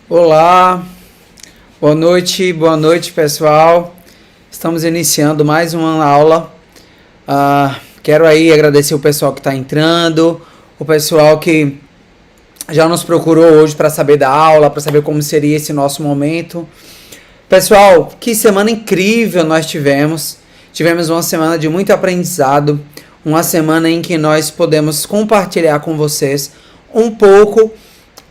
Olá, boa noite pessoal. Estamos iniciando mais uma aula. Quero aí agradecer o pessoal que está entrando, o pessoal que já nos procurou hoje para saber da aula, para saber como seria esse nosso momento. Pessoal, que semana incrível nós tivemos. Tivemos uma semana de muito aprendizado, uma semana em que nós podemos compartilhar com vocês um pouco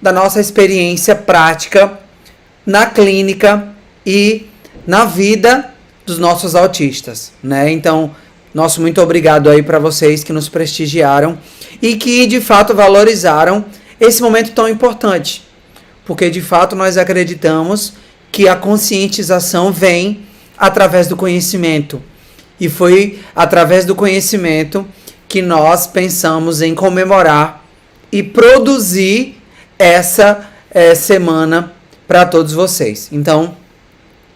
da nossa experiência prática na clínica e na vida dos nossos autistas, né? Então, nosso muito obrigado aí para vocês que nos prestigiaram e que de fato valorizaram esse momento tão importante, porque de fato nós acreditamos que a conscientização vem através do conhecimento, e foi através do conhecimento que nós pensamos em comemorar e produzir essa semana para todos vocês. Então,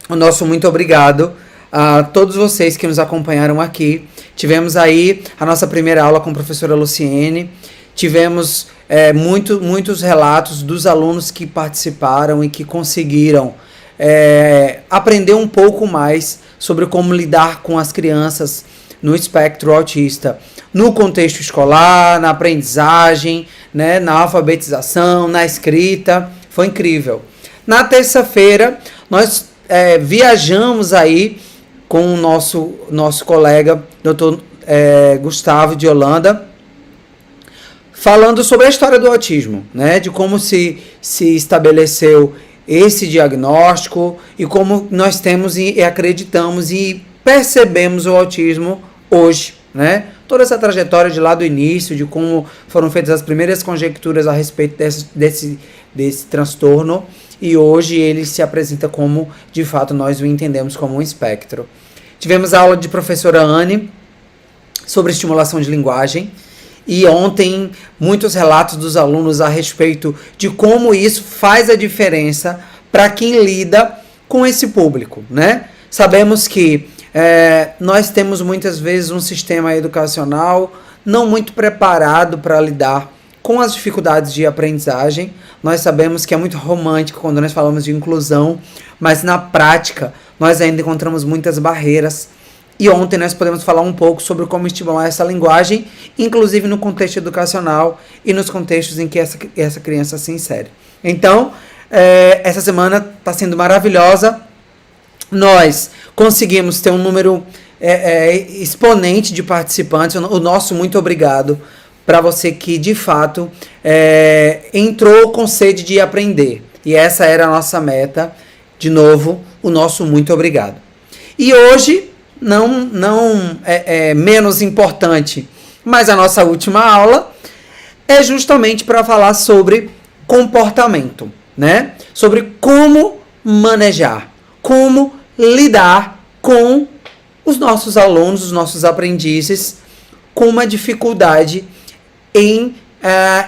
o nosso muito obrigado a todos vocês que nos acompanharam aqui. Tivemos aí a nossa primeira aula com a professora Luciene. Tivemos muitos relatos dos alunos que participaram e que conseguiram aprender um pouco mais sobre como lidar com as crianças no espectro autista, no contexto escolar, na aprendizagem, né, na alfabetização, na escrita. Foi incrível. Na terça-feira, nós viajamos aí com o nosso colega, Dr. Gustavo de Holanda, falando sobre a história do autismo, né, de como se estabeleceu esse diagnóstico e como nós temos e acreditamos e percebemos o autismo hoje, né? Toda essa trajetória de lá do início, de como foram feitas as primeiras conjecturas a respeito desse transtorno, e hoje ele se apresenta como, de fato, nós o entendemos como um espectro. Tivemos a aula de professora Anne sobre estimulação de linguagem, e ontem muitos relatos dos alunos a respeito de como isso faz a diferença para quem lida com esse público, né? Sabemos que nós temos muitas vezes um sistema educacional não muito preparado para lidar com as dificuldades de aprendizagem. Nós sabemos que é muito romântico quando nós falamos de inclusão, mas na prática nós ainda encontramos muitas barreiras. E ontem nós podemos falar um pouco sobre como estimular essa linguagem, inclusive no contexto educacional e nos contextos em que essa criança se insere. Então, essa semana está sendo maravilhosa. Nós conseguimos ter um número exponente de participantes. O nosso muito obrigado para você que, de fato, entrou com sede de aprender. E essa era a nossa meta. De novo, o nosso muito obrigado. E hoje, não menos importante, mas a nossa última aula é justamente para falar sobre comportamento, né? Sobre como manejar, como lidar com os nossos alunos, os nossos aprendizes, com uma dificuldade em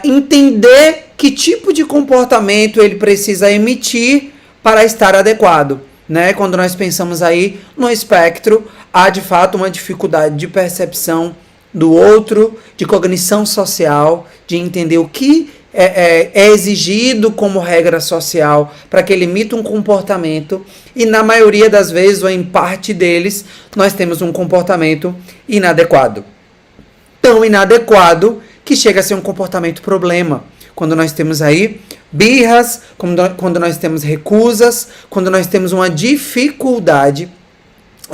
entender que tipo de comportamento ele precisa emitir para estar adequado, né? Quando nós pensamos aí no espectro, há de fato uma dificuldade de percepção do outro, de cognição social, de entender o que é exigido como regra social para que ele imite um comportamento, e na maioria das vezes, ou em parte deles, nós temos um comportamento inadequado. Tão inadequado que chega a ser um comportamento problema. Quando nós temos aí birras, quando nós temos recusas, quando nós temos uma dificuldade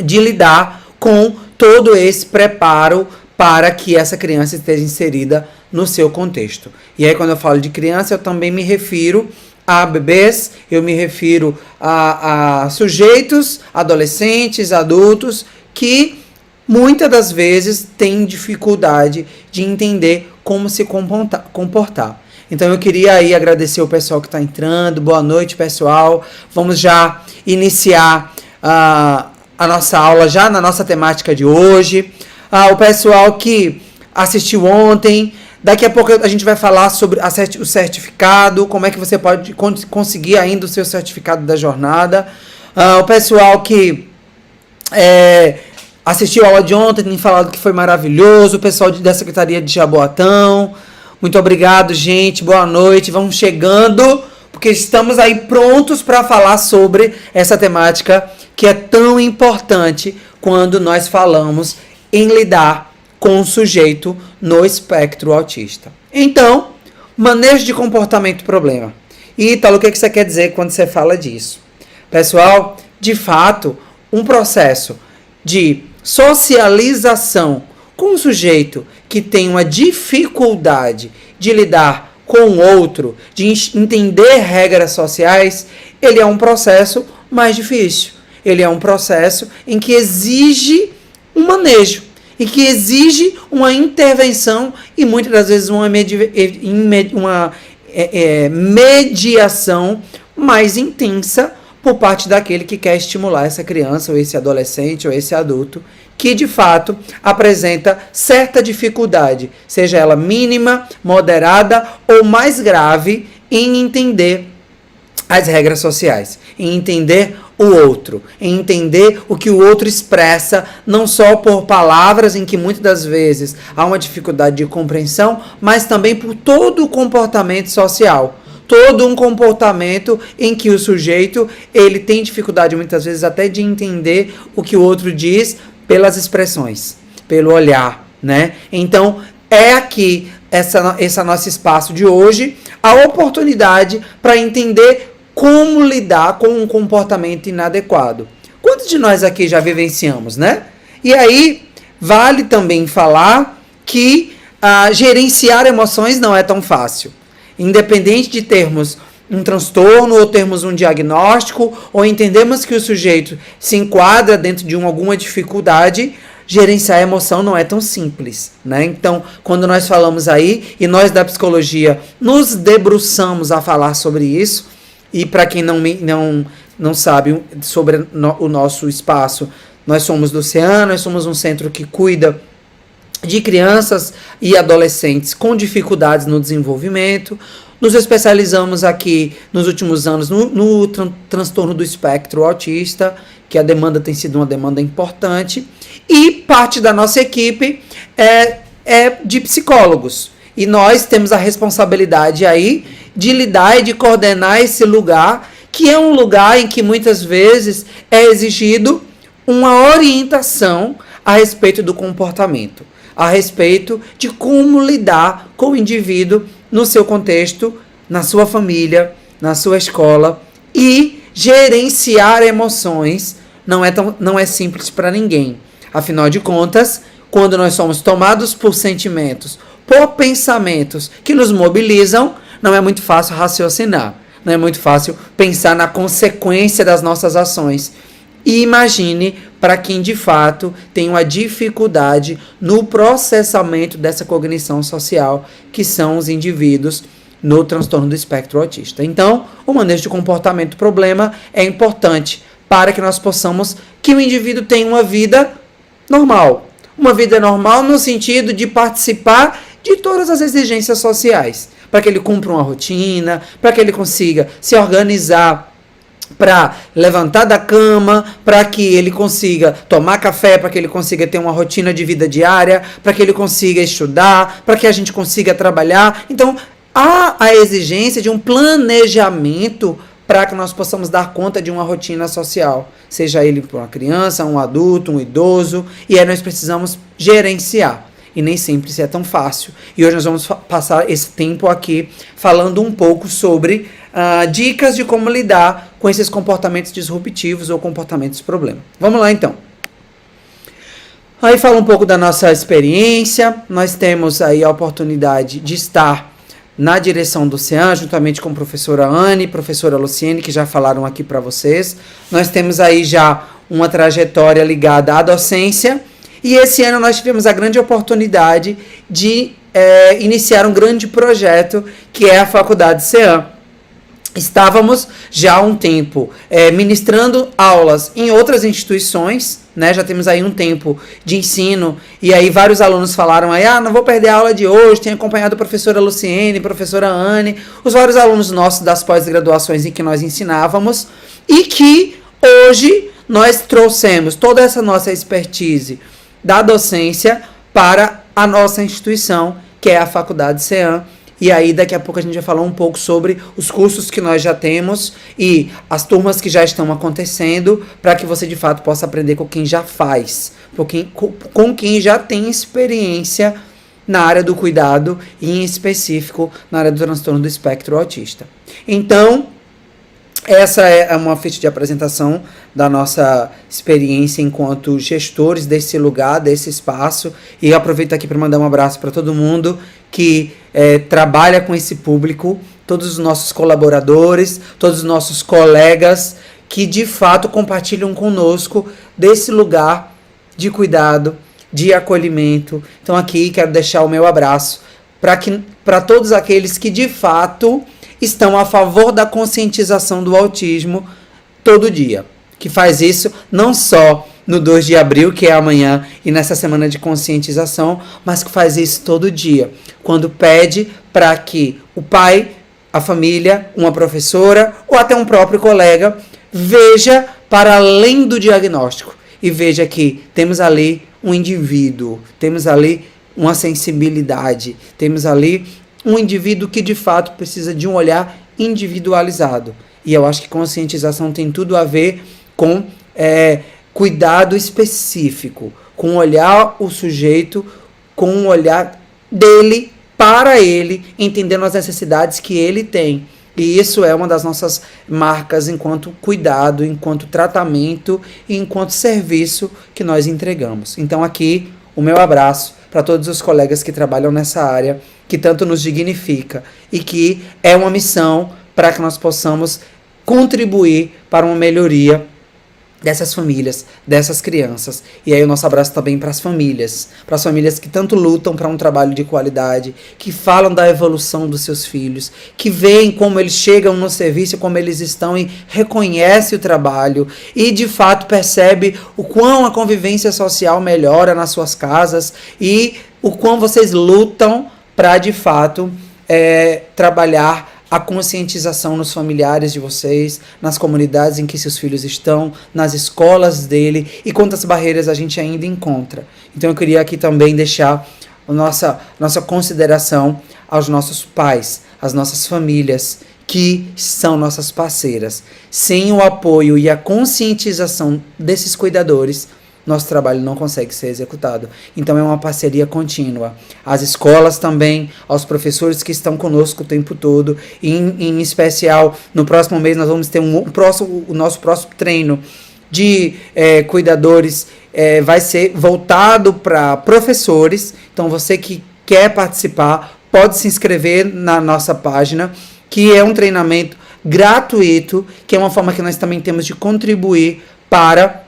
de lidar com todo esse preparo para que essa criança esteja inserida no seu contexto. E aí, quando eu falo de criança, eu também me refiro a bebês, eu me refiro a sujeitos, adolescentes, adultos, que muitas das vezes têm dificuldade de entender como se comportar. Então eu queria aí agradecer o pessoal que está entrando. Boa noite, pessoal. Vamos já iniciar a nossa aula já na nossa temática de hoje. O pessoal que assistiu ontem, daqui a pouco a gente vai falar sobre o certificado, como é que você pode conseguir ainda o seu certificado da jornada. O pessoal que assistiu a aula de ontem tem falado que foi maravilhoso. O pessoal da Secretaria de Jaboatão, muito obrigado, gente. Boa noite. Vamos chegando porque estamos aí prontos para falar sobre essa temática que é tão importante quando nós falamos em lidar com o sujeito no espectro autista. Então, manejo de comportamento problema. E, Ítalo, o que você quer dizer quando você fala disso? Pessoal, de fato, um processo de socialização com um sujeito que tem uma dificuldade de lidar com o outro, de entender regras sociais, ele é um processo mais difícil. Ele é um processo em que exige um manejo e que exige uma intervenção e muitas das vezes uma mediação mais intensa por parte daquele que quer estimular essa criança, ou esse adolescente, ou esse adulto, que de fato apresenta certa dificuldade, seja ela mínima, moderada ou mais grave, em entender as regras sociais, em entender o outro, em entender o que o outro expressa, não só por palavras em que muitas das vezes há uma dificuldade de compreensão, mas também por todo o comportamento social. Todo um comportamento em que o sujeito ele tem dificuldade muitas vezes até de entender o que o outro diz pelas expressões, pelo olhar, né? Então, é aqui esse nosso espaço de hoje, a oportunidade para entender como lidar com um comportamento inadequado. Quantos de nós aqui já vivenciamos, né? E aí, vale também falar que gerenciar emoções não é tão fácil. Independente de termos um transtorno ou termos um diagnóstico ou entendemos que o sujeito se enquadra dentro de alguma dificuldade, gerenciar a emoção não é tão simples, né? Então, quando nós falamos aí, e nós da psicologia nos debruçamos a falar sobre isso, e para quem não sabe sobre o nosso espaço, nós somos do CEAN, nós somos um centro que cuida de crianças e adolescentes com dificuldades no desenvolvimento. Nos especializamos aqui nos últimos anos no transtorno do espectro autista, que a demanda tem sido uma demanda importante, e parte da nossa equipe é de psicólogos. E nós temos a responsabilidade aí de lidar e de coordenar esse lugar, que é um lugar em que muitas vezes é exigido uma orientação a respeito do comportamento, a respeito de como lidar com o indivíduo no seu contexto, na sua família, na sua escola, e gerenciar emoções não é simples para ninguém. Afinal de contas, quando nós somos tomados por sentimentos, por pensamentos que nos mobilizam, não é muito fácil raciocinar, não é muito fácil pensar na consequência das nossas ações. E imagine para quem de fato tem uma dificuldade no processamento dessa cognição social, que são os indivíduos no transtorno do espectro autista. Então, o manejo de comportamento problema é importante para que nós possamos que o indivíduo tenha uma vida normal. Uma vida normal no sentido de participar de todas as exigências sociais, para que ele cumpra uma rotina, para que ele consiga se organizar para levantar da cama, para que ele consiga tomar café, para que ele consiga ter uma rotina de vida diária, para que ele consiga estudar, para que a gente consiga trabalhar. Então, há a exigência de um planejamento para que nós possamos dar conta de uma rotina social, seja ele para uma criança, um adulto, um idoso, e aí nós precisamos gerenciar. E nem sempre isso é tão fácil. E hoje nós vamos passar esse tempo aqui falando um pouco sobre dicas de como lidar com esses comportamentos disruptivos ou comportamentos problema. Vamos lá, então. Aí fala um pouco da nossa experiência. Nós temos aí a oportunidade de estar na direção do CEAN, juntamente com a professora Anne e professora Luciene, que já falaram aqui para vocês. Nós temos aí já uma trajetória ligada à docência. E esse ano nós tivemos a grande oportunidade de iniciar um grande projeto, que é a Faculdade CEAN. Estávamos já há um tempo ministrando aulas em outras instituições, né? Já temos aí um tempo de ensino, e aí vários alunos falaram aí, não vou perder a aula de hoje, tenho acompanhado a professora Luciene, a professora Anne, os vários alunos nossos das pós-graduações em que nós ensinávamos, e que hoje nós trouxemos toda essa nossa expertise da docência para a nossa instituição, que é a Faculdade CEAN, E aí daqui a pouco a gente vai falar um pouco sobre os cursos que nós já temos e as turmas que já estão acontecendo, para que você de fato possa aprender com quem já faz, com quem já tem experiência na área do cuidado e em específico na área do transtorno do espectro autista. Então, essa é uma ficha de apresentação da nossa experiência enquanto gestores desse lugar, desse espaço. E eu aproveito aqui para mandar um abraço para todo mundo que trabalha com esse público, todos os nossos colaboradores, todos os nossos colegas que de fato compartilham conosco desse lugar de cuidado, de acolhimento. Então aqui quero deixar o meu abraço para todos aqueles que de fato estão a favor da conscientização do autismo todo dia. Que faz isso não só no 2 de abril, que é amanhã, e nessa semana de conscientização, mas que faz isso todo dia. Quando pede para que o pai, a família, uma professora ou até um próprio colega veja para além do diagnóstico e veja que temos ali um indivíduo, temos ali uma sensibilidade, temos ali um indivíduo que de fato precisa de um olhar individualizado. E eu acho que conscientização tem tudo a ver com cuidado específico, com olhar o sujeito, com um olhar dele para ele, entendendo as necessidades que ele tem. E isso é uma das nossas marcas enquanto cuidado, enquanto tratamento e enquanto serviço que nós entregamos. Então aqui o meu abraço para todos os colegas que trabalham nessa área, que tanto nos dignifica e que é uma missão para que nós possamos contribuir para uma melhoria dessas famílias, dessas crianças. E aí o nosso abraço também para as famílias que tanto lutam para um trabalho de qualidade, que falam da evolução dos seus filhos, que veem como eles chegam no serviço, como eles estão e reconhecem o trabalho e de fato percebe o quão a convivência social melhora nas suas casas e o quão vocês lutam para de fato trabalhar a conscientização nos familiares de vocês, nas comunidades em que seus filhos estão, nas escolas dele e quantas barreiras a gente ainda encontra. Então eu queria aqui também deixar a nossa consideração aos nossos pais, às nossas famílias, que são nossas parceiras. Sem o apoio e a conscientização desses cuidadores, nosso trabalho não consegue ser executado. Então é uma parceria contínua. As escolas também, aos professores que estão conosco o tempo todo, em especial no próximo mês nós vamos ter o nosso próximo treino de cuidadores, vai ser voltado para professores. Então você que quer participar, pode se inscrever na nossa página, que é um treinamento gratuito, que é uma forma que nós também temos de contribuir para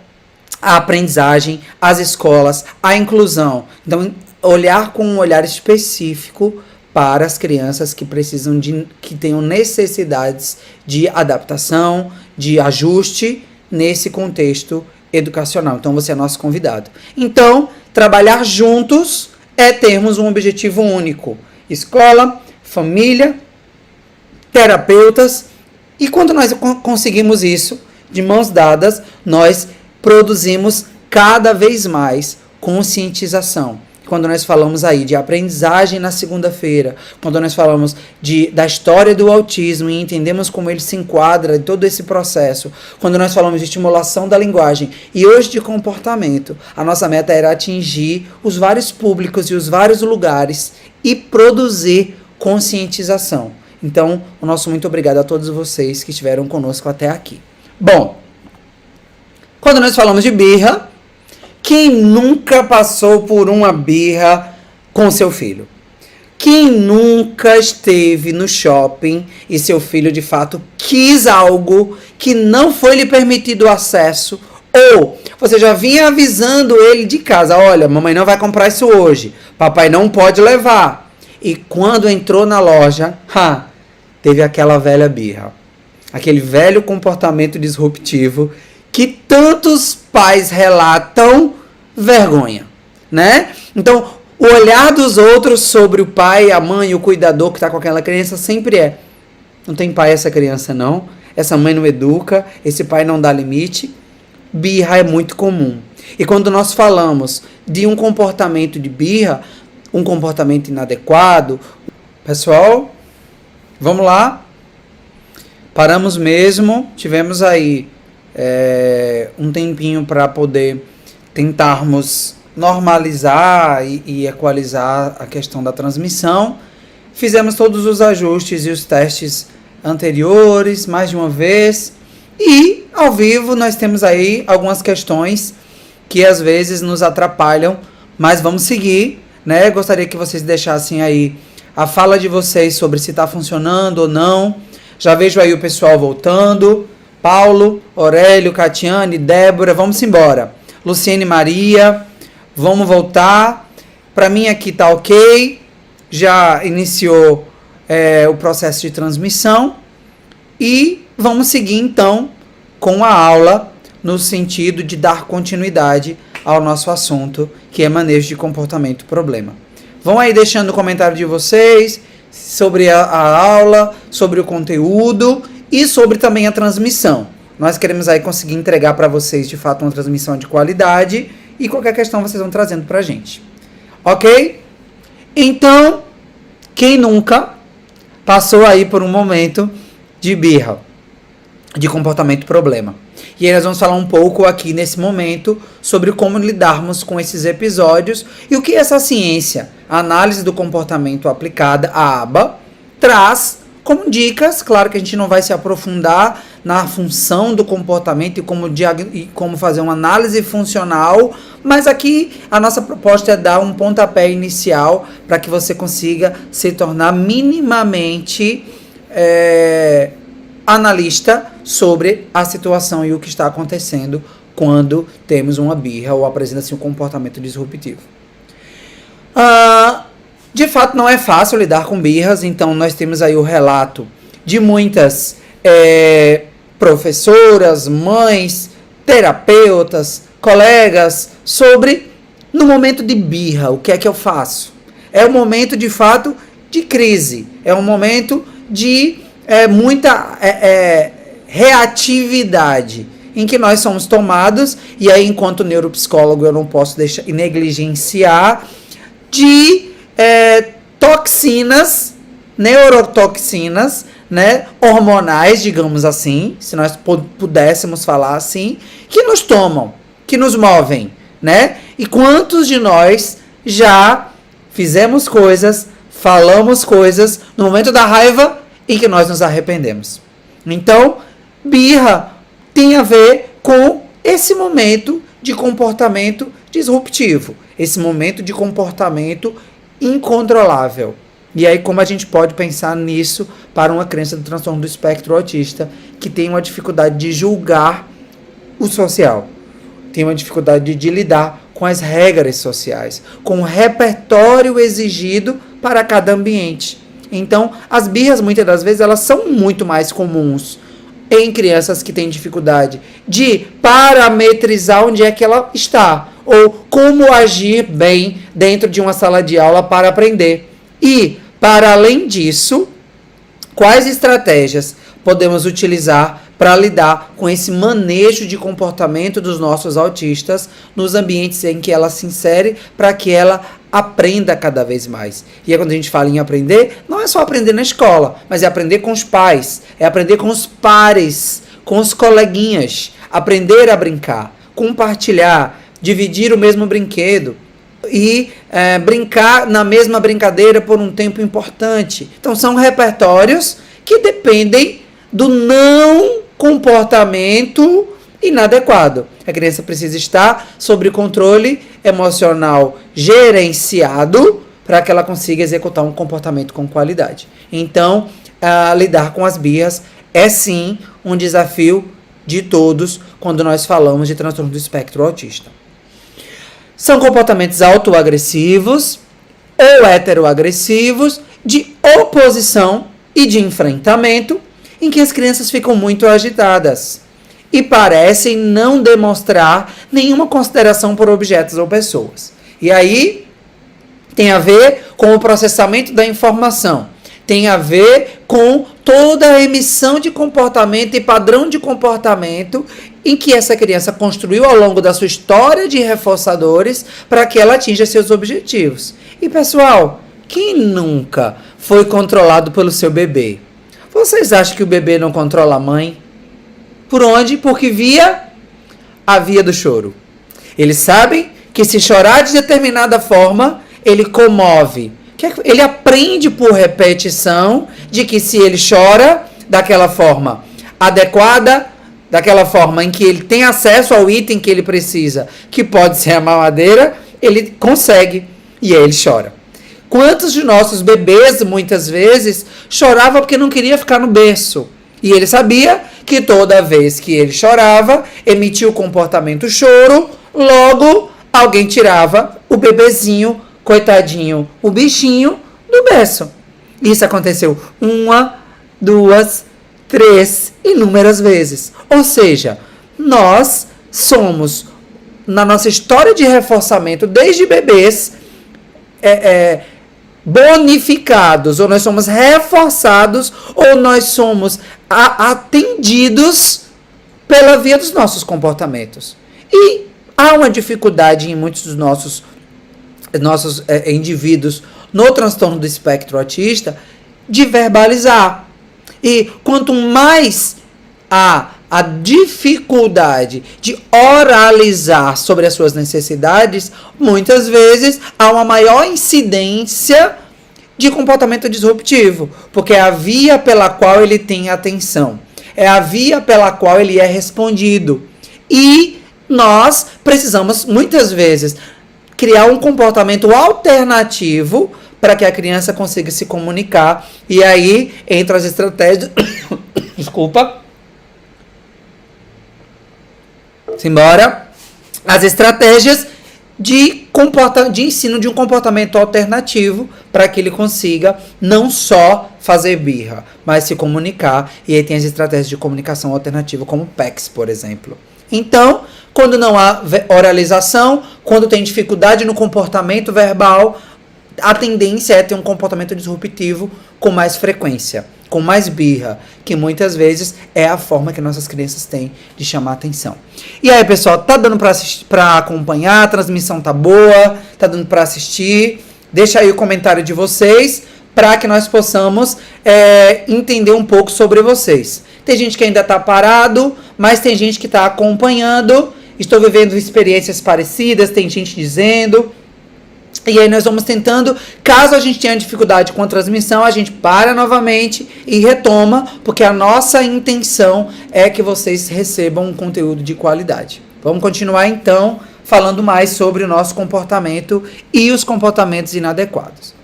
a aprendizagem, as escolas, a inclusão. Então, olhar com um olhar específico para as crianças que precisam que tenham necessidades de adaptação, de ajuste nesse contexto educacional. Então, você é nosso convidado. Então, trabalhar juntos é termos um objetivo único. Escola, família, terapeutas. E quando nós conseguimos isso, de mãos dadas, nós produzimos cada vez mais conscientização. Quando nós falamos aí de aprendizagem na segunda-feira, quando nós falamos da história do autismo e entendemos como ele se enquadra em todo esse processo, quando nós falamos de estimulação da linguagem e hoje de comportamento, a nossa meta era atingir os vários públicos e os vários lugares e produzir conscientização. Então, o nosso muito obrigado a todos vocês que estiveram conosco até aqui. Bom, quando nós falamos de birra, quem nunca passou por uma birra com seu filho? Quem nunca esteve no shopping e seu filho de fato quis algo que não foi lhe permitido acesso, ou você já vinha avisando ele de casa, olha, mamãe não vai comprar isso hoje, papai não pode levar. E quando entrou na loja, teve aquela velha birra, aquele velho comportamento disruptivo que tantos pais relatam vergonha, né? Então, o olhar dos outros sobre o pai, a mãe, o cuidador que está com aquela criança sempre não tem pai essa criança não, essa mãe não educa, esse pai não dá limite. Birra é muito comum. E quando nós falamos de um comportamento de birra, um comportamento inadequado, Pessoal, vamos lá. Paramos mesmo. Tivemos aí um tempinho para poder tentarmos normalizar e equalizar a questão da transmissão. Fizemos todos os ajustes e os testes anteriores, mais de uma vez. E, ao vivo, nós temos aí algumas questões que às vezes nos atrapalham, mas vamos seguir, né? Gostaria que vocês deixassem aí a fala de vocês sobre se está funcionando ou não. Já vejo aí o pessoal voltando. Paulo, Aurélio, Catiane, Débora, vamos embora. Luciene Maria, vamos voltar. Para mim aqui tá ok. Já iniciou o processo de transmissão. E vamos seguir então com a aula no sentido de dar continuidade ao nosso assunto, que é manejo de comportamento problema. Vão aí deixando o comentário de vocês sobre a aula, sobre o conteúdo e sobre também a transmissão. Nós queremos aí conseguir entregar para vocês de fato uma transmissão de qualidade e qualquer questão vocês vão trazendo para a gente. Ok? Então, quem nunca passou aí por um momento de birra, de comportamento problema? E aí nós vamos falar um pouco aqui nesse momento sobre como lidarmos com esses episódios e o que essa ciência, a análise do comportamento aplicada, a ABA, traz como dicas. Claro que a gente não vai se aprofundar na função do comportamento e como fazer uma análise funcional, mas aqui a nossa proposta é dar um pontapé inicial para que você consiga se tornar minimamente analista sobre a situação e o que está acontecendo quando temos uma birra ou apresenta-se um comportamento disruptivo. De fato, não é fácil lidar com birras, então nós temos aí o relato de muitas professoras, mães, terapeutas, colegas, sobre no momento de birra, o que é que eu faço? É um momento, de fato, de crise, é um momento de muita reatividade, em que nós somos tomados, e aí enquanto neuropsicólogo eu não posso deixar negligenciar, de toxinas, neurotoxinas, né, hormonais, digamos assim, se nós pudéssemos falar assim, que nos tomam, que nos movem, né? E quantos de nós já fizemos coisas, falamos coisas no momento da raiva em que nós nos arrependemos? Então, birra tem a ver com esse momento de comportamento disruptivo, esse momento de comportamento incontrolável. E aí, como a gente pode pensar nisso para uma criança do transtorno do espectro autista que tem uma dificuldade de julgar o social, tem uma dificuldade de lidar com as regras sociais, com o repertório exigido para cada ambiente. Então, as birras, muitas das vezes, elas são muito mais comuns em crianças que têm dificuldade de parametrizar onde é que ela está, ou como agir bem dentro de uma sala de aula para aprender. E, para além disso, quais estratégias podemos utilizar para lidar com esse manejo de comportamento dos nossos autistas nos ambientes em que ela se insere, para que ela aprenda cada vez mais. E aí, quando a gente fala em aprender, não é só aprender na escola, mas é aprender com os pais, é aprender com os pares, com os coleguinhas, aprender a brincar, compartilhar, dividir o mesmo brinquedo e brincar na mesma brincadeira por um tempo importante. Então, são repertórios que dependem do não comportamento inadequado. A criança precisa estar sob controle emocional gerenciado para que ela consiga executar um comportamento com qualidade. Então, lidar com as birras é sim um desafio de todos quando nós falamos de transtorno do espectro autista. São comportamentos autoagressivos ou heteroagressivos, de oposição e de enfrentamento, em que as crianças ficam muito agitadas e parecem não demonstrar nenhuma consideração por objetos ou pessoas. E aí tem a ver com o processamento da informação, tem a ver com toda a emissão de comportamento e padrão de comportamento em que essa criança construiu ao longo da sua história de reforçadores para que ela atinja seus objetivos. E, pessoal, Quem nunca foi controlado pelo seu bebê? Vocês acham que o bebê não controla a mãe? Por onde? Porque via a via do choro. Eles sabem que se chorar de determinada forma, ele comove. Ele aprende por repetição de que se ele chora daquela forma adequada, daquela forma em que ele tem acesso ao item que ele precisa, que pode ser a mamadeira, ele consegue e aí ele chora. Quantos de nossos bebês, muitas vezes, choravam porque não queria ficar no berço? E ele sabia que toda vez que ele chorava, emitia o comportamento choro, logo alguém tirava o bebezinho, coitadinho, o bichinho, do berço. Isso aconteceu 1, 2, 3, inúmeras vezes. Ou seja, nós somos, na nossa história de reforçamento, desde bebês, bonificados, ou nós somos reforçados, ou nós somos atendidos pela via dos nossos comportamentos. E há uma dificuldade em muitos dos nossos indivíduos no transtorno do espectro autista de verbalizar. E quanto mais a dificuldade de oralizar sobre as suas necessidades, muitas vezes há uma maior incidência de comportamento disruptivo, porque é a via pela qual ele tem atenção, é a via pela qual ele é respondido. E nós precisamos, muitas vezes, criar um comportamento alternativo para que a criança consiga se comunicar. E aí entram as estratégias... Desculpa. Simbora. As estratégias de ensino de um comportamento alternativo para que ele consiga não só fazer birra, mas se comunicar. E aí tem as estratégias de comunicação alternativa, como o PECS, por exemplo. Então, quando não há oralização, quando tem dificuldade no comportamento verbal, a tendência é ter um comportamento disruptivo com mais frequência, com mais birra, que muitas vezes é a forma que nossas crianças têm de chamar a atenção. E aí, pessoal, tá dando pra acompanhar? A transmissão tá boa? Tá dando pra assistir? Deixa aí o comentário de vocês para que nós possamos entender um pouco sobre vocês. Tem gente que ainda tá parado, mas tem gente que tá acompanhando. Estou vivendo experiências parecidas, tem gente dizendo... E aí nós vamos tentando, caso a gente tenha dificuldade com a transmissão, a gente para novamente e retoma, porque a nossa intenção é que vocês recebam um conteúdo de qualidade. Vamos continuar então falando mais sobre o nosso comportamento e os comportamentos inadequados.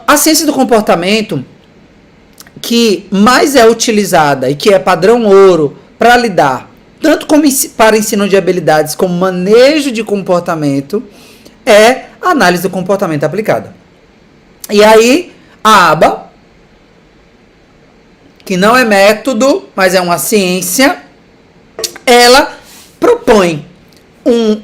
A ciência do comportamento que mais é utilizada e que é padrão ouro para lidar, tanto para ensino de habilidades como manejo de comportamento, é a análise do comportamento aplicada. E aí, a ABA, que não é método, mas é uma ciência, ela propõe um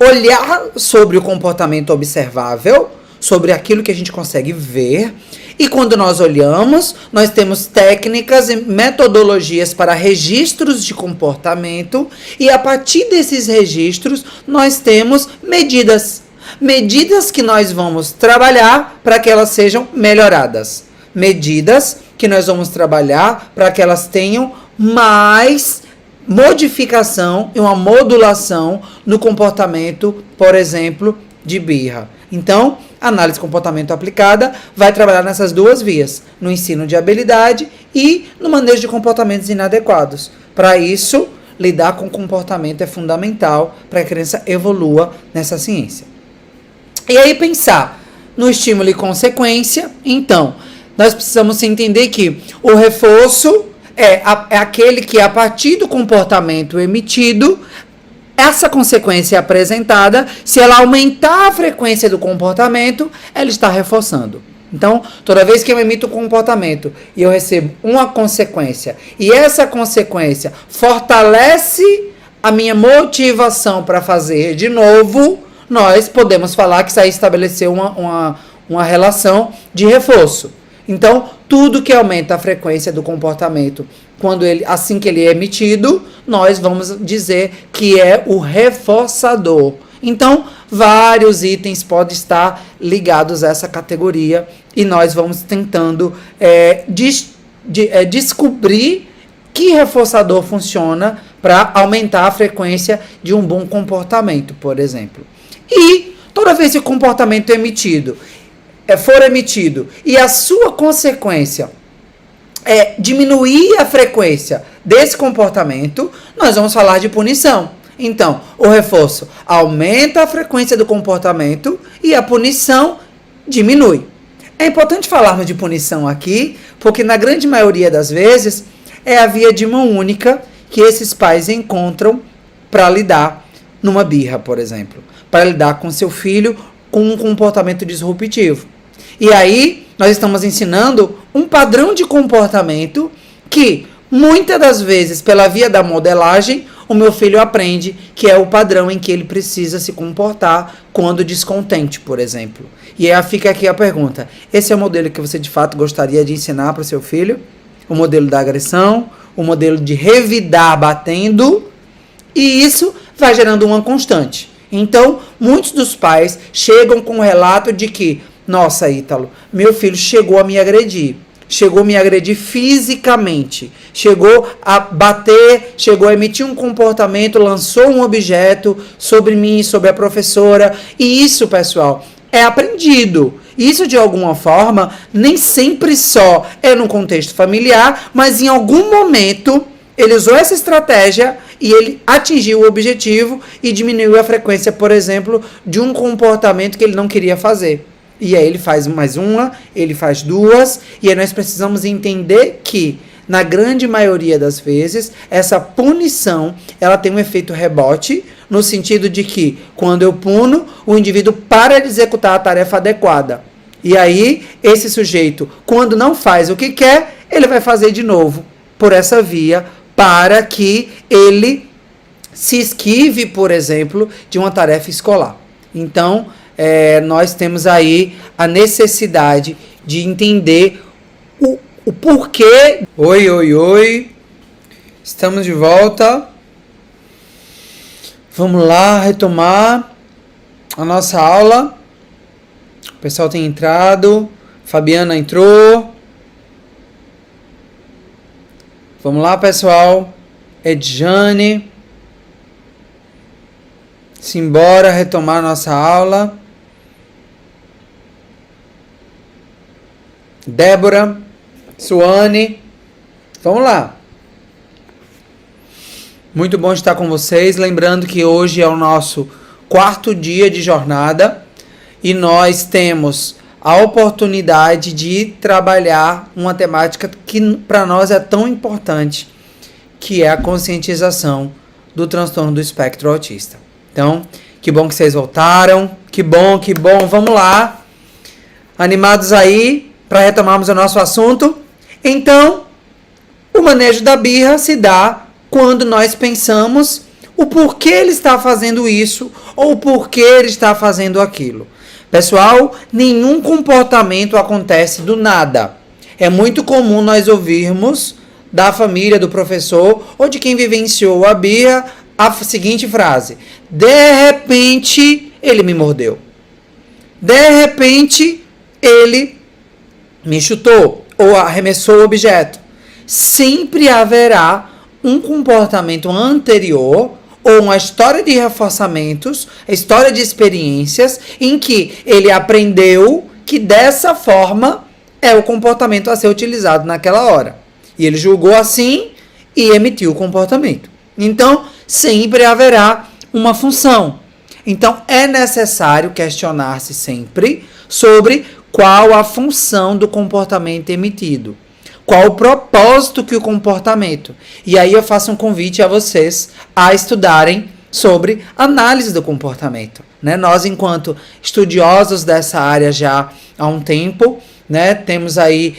olhar sobre o comportamento observável, sobre aquilo que a gente consegue ver. E quando nós olhamos, nós temos técnicas e metodologias para registros de comportamento. E a partir desses registros, nós temos medidas. Medidas que nós vamos trabalhar para que elas sejam melhoradas. Medidas que nós vamos trabalhar para que elas tenham mais modificação e uma modulação no comportamento, por exemplo, de birra. Então, a análise de comportamento aplicada vai trabalhar nessas duas vias, no ensino de habilidade e no manejo de comportamentos inadequados. Para isso, lidar com comportamento é fundamental para que a criança evolua nessa ciência. E aí pensar no estímulo e consequência. Então, nós precisamos entender que o reforço é aquele que, a partir do comportamento emitido, essa consequência é apresentada. Se ela aumentar a frequência do comportamento, ela está reforçando. Então, toda vez que eu emito um comportamento e eu recebo uma consequência, e essa consequência fortalece a minha motivação para fazer de novo, nós podemos falar que isso aí estabeleceu uma relação de reforço. Então, tudo que aumenta a frequência do comportamento, assim que ele é emitido, nós vamos dizer que é o reforçador. Então, vários itens podem estar ligados a essa categoria e nós vamos tentando descobrir que reforçador funciona para aumentar a frequência de um bom comportamento, por exemplo. E toda vez que o comportamento for emitido e a sua consequência é diminuir a frequência desse comportamento, nós vamos falar de punição. Então, o reforço aumenta a frequência do comportamento e a punição diminui. É importante falarmos de punição aqui, porque na grande maioria das vezes é a via de mão única que esses pais encontram para lidar numa birra, por exemplo, para lidar com seu filho com um comportamento disruptivo. E aí, nós estamos ensinando um padrão de comportamento que, muitas das vezes, pela via da modelagem, o meu filho aprende que é o padrão em que ele precisa se comportar quando descontente, por exemplo. E aí fica aqui a pergunta: esse é o modelo que você de fato gostaria de ensinar para o seu filho? O modelo da agressão, o modelo de revidar batendo, e isso vai gerando uma constante. Então, muitos dos pais chegam com o relato de que: nossa, Ítalo, meu filho chegou a me agredir fisicamente, chegou a bater, chegou a emitir um comportamento, lançou um objeto sobre mim, sobre a professora. E isso, pessoal, é aprendido. Isso, de alguma forma, nem sempre só é no contexto familiar, mas em algum momento ele usou essa estratégia e ele atingiu o objetivo e diminuiu a frequência, por exemplo, de um comportamento que ele não queria fazer. E aí ele faz mais uma, ele faz duas, e aí nós precisamos entender que, na grande maioria das vezes, essa punição, ela tem um efeito rebote, no sentido de que, quando eu puno, o indivíduo para de executar a tarefa adequada. E aí, esse sujeito, quando não faz o que quer, ele vai fazer de novo, por essa via, para que ele se esquive, por exemplo, de uma tarefa escolar. Então, nós temos aí a necessidade de entender o porquê. Oi. Estamos de volta. Vamos lá retomar a nossa aula. O pessoal tem entrado. Fabiana entrou. Vamos lá, pessoal. Edjane. Simbora retomar nossa aula. Débora, Suane, vamos lá. Muito bom estar com vocês. Lembrando que hoje é o nosso 4º dia de jornada e nós temos a oportunidade de trabalhar uma temática que para nós é tão importante, que é a conscientização do transtorno do espectro autista. Então, que bom que vocês voltaram. Que bom. Vamos lá. Animados aí para retomarmos o nosso assunto. Então, o manejo da birra se dá quando nós pensamos o porquê ele está fazendo isso ou o porquê ele está fazendo aquilo. Pessoal, nenhum comportamento acontece do nada. É muito comum nós ouvirmos da família, do professor ou de quem vivenciou a birra a seguinte frase: de repente ele me mordeu. De repente ele me chutou ou arremessou o objeto. Sempre haverá um comportamento anterior ou uma história de reforçamentos, história de experiências em que ele aprendeu que dessa forma é o comportamento a ser utilizado naquela hora. E ele julgou assim e emitiu o comportamento. Então, sempre haverá uma função. Então, é necessário questionar-se sempre sobre qual a função do comportamento emitido. Qual o propósito que o comportamento. E aí eu faço um convite a vocês a estudarem sobre análise do comportamento. Né? Nós, enquanto estudiosos dessa área já há um tempo, né, temos aí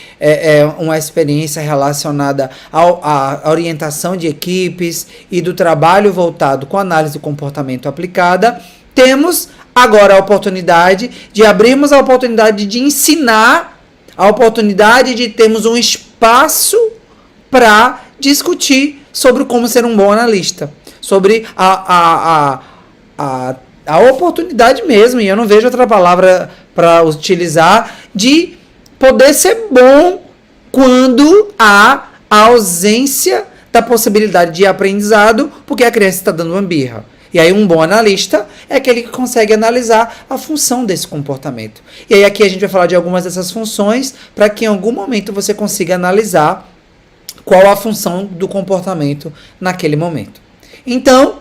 uma experiência relacionada à orientação de equipes e do trabalho voltado com análise do comportamento aplicada. Temos agora a oportunidade de abrirmos a oportunidade de ensinar, a oportunidade de termos um espaço para discutir sobre como ser um bom analista, sobre a a oportunidade mesmo, e eu não vejo outra palavra para utilizar, de poder ser bom quando há a ausência da possibilidade de aprendizado, porque a criança está dando uma birra. E aí um bom analista é aquele que consegue analisar a função desse comportamento. E aí aqui a gente vai falar de algumas dessas funções para que em algum momento você consiga analisar qual a função do comportamento naquele momento. Então,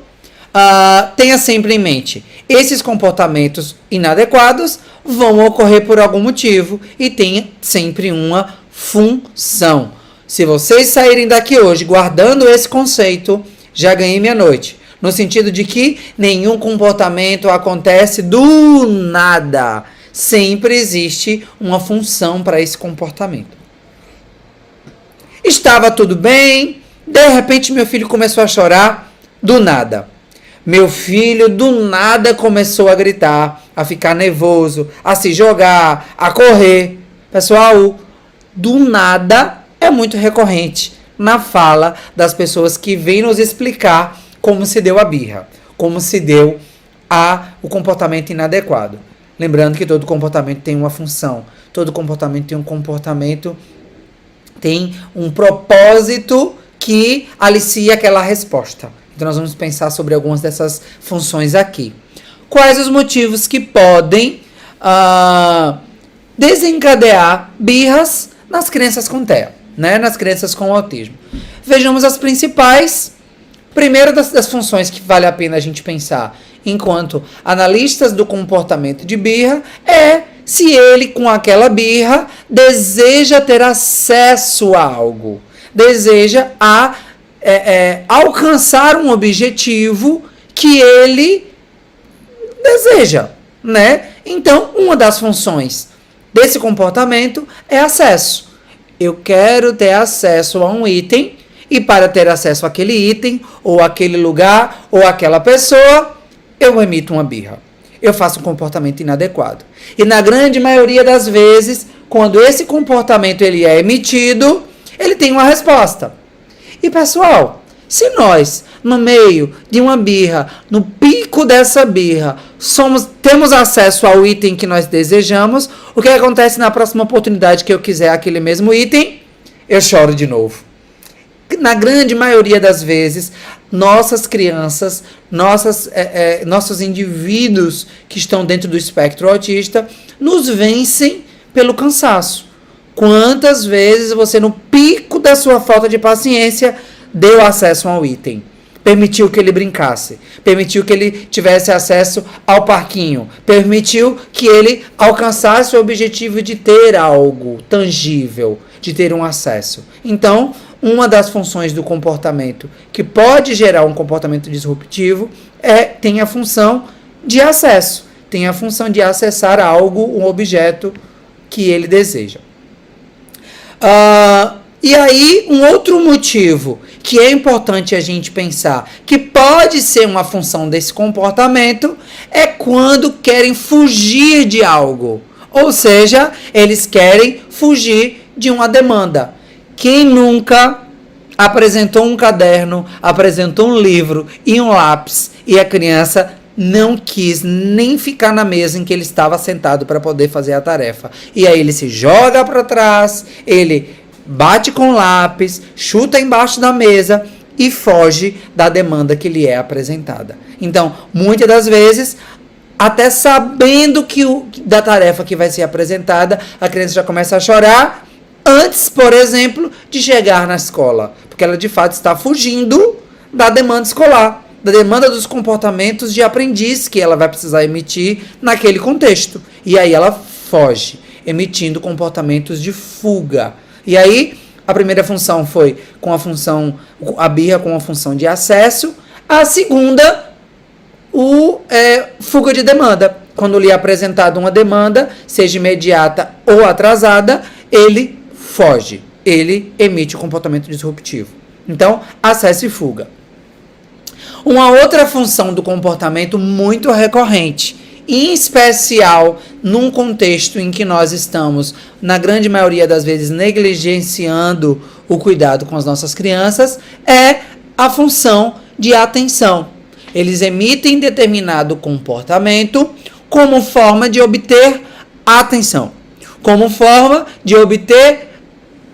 tenha sempre em mente, esses comportamentos inadequados vão ocorrer por algum motivo e tenha sempre uma função. Se vocês saírem daqui hoje guardando esse conceito, já ganhei minha noite. No sentido de que nenhum comportamento acontece do nada. Sempre existe uma função para esse comportamento. Estava tudo bem, de repente meu filho começou a chorar, do nada. Meu filho do nada começou a gritar, a ficar nervoso, a se jogar, a correr. Pessoal, do nada é muito recorrente na fala das pessoas que vêm nos explicar como se deu a birra, como se deu o comportamento inadequado. Lembrando que todo comportamento tem uma função, todo comportamento tem um propósito que alicia aquela resposta. Então nós vamos pensar sobre algumas dessas funções aqui. Quais os motivos que podem desencadear birras nas crianças com TEA, né? Nas crianças com autismo? Vejamos as principais. Primeira das funções que vale a pena a gente pensar enquanto analistas do comportamento de birra é se ele, com aquela birra, deseja ter acesso a algo, deseja alcançar um objetivo que ele deseja, né? Então, uma das funções desse comportamento é acesso. Eu quero ter acesso a um item. E para ter acesso àquele item, ou àquele lugar, ou àquela pessoa, eu emito uma birra. Eu faço um comportamento inadequado. E na grande maioria das vezes, quando esse comportamento ele é emitido, ele tem uma resposta. E pessoal, se nós, no meio de uma birra, no pico dessa birra, temos acesso ao item que nós desejamos, o que acontece na próxima oportunidade que eu quiser aquele mesmo item? Eu choro de novo. Na grande maioria das vezes, nossas crianças, nossos indivíduos que estão dentro do espectro autista, nos vencem pelo cansaço. Quantas vezes você, no pico da sua falta de paciência, deu acesso ao item? Permitiu que ele brincasse, permitiu que ele tivesse acesso ao parquinho, permitiu que ele alcançasse o objetivo de ter algo tangível, de ter um acesso. Então, uma das funções do comportamento que pode gerar um comportamento disruptivo tem a função de acesso, tem a função de acessar algo, um objeto que ele deseja. E aí, um outro motivo que é importante a gente pensar, que pode ser uma função desse comportamento, é quando querem fugir de algo. Ou seja, eles querem fugir de uma demanda. Quem nunca apresentou um caderno, apresentou um livro e um lápis e a criança não quis nem ficar na mesa em que ele estava sentado para poder fazer a tarefa? E aí ele se joga para trás, ele bate com o lápis, chuta embaixo da mesa e foge da demanda que lhe é apresentada. Então, muitas das vezes, até sabendo da tarefa que vai ser apresentada, a criança já começa a chorar antes, por exemplo, de chegar na escola, porque ela de fato está fugindo da demanda escolar, da demanda dos comportamentos de aprendiz que ela vai precisar emitir naquele contexto. E aí ela foge, emitindo comportamentos de fuga. E aí, a primeira função foi a birra com a função de acesso. A segunda, fuga de demanda. Quando lhe é apresentada uma demanda, seja imediata ou atrasada, ele foge, ele emite o comportamento disruptivo. Então, acesso e fuga. Uma outra função do comportamento muito recorrente, em especial num contexto em que nós estamos, na grande maioria das vezes, negligenciando o cuidado com as nossas crianças, é a função de atenção. Eles emitem determinado comportamento como forma de obter atenção, como forma de obter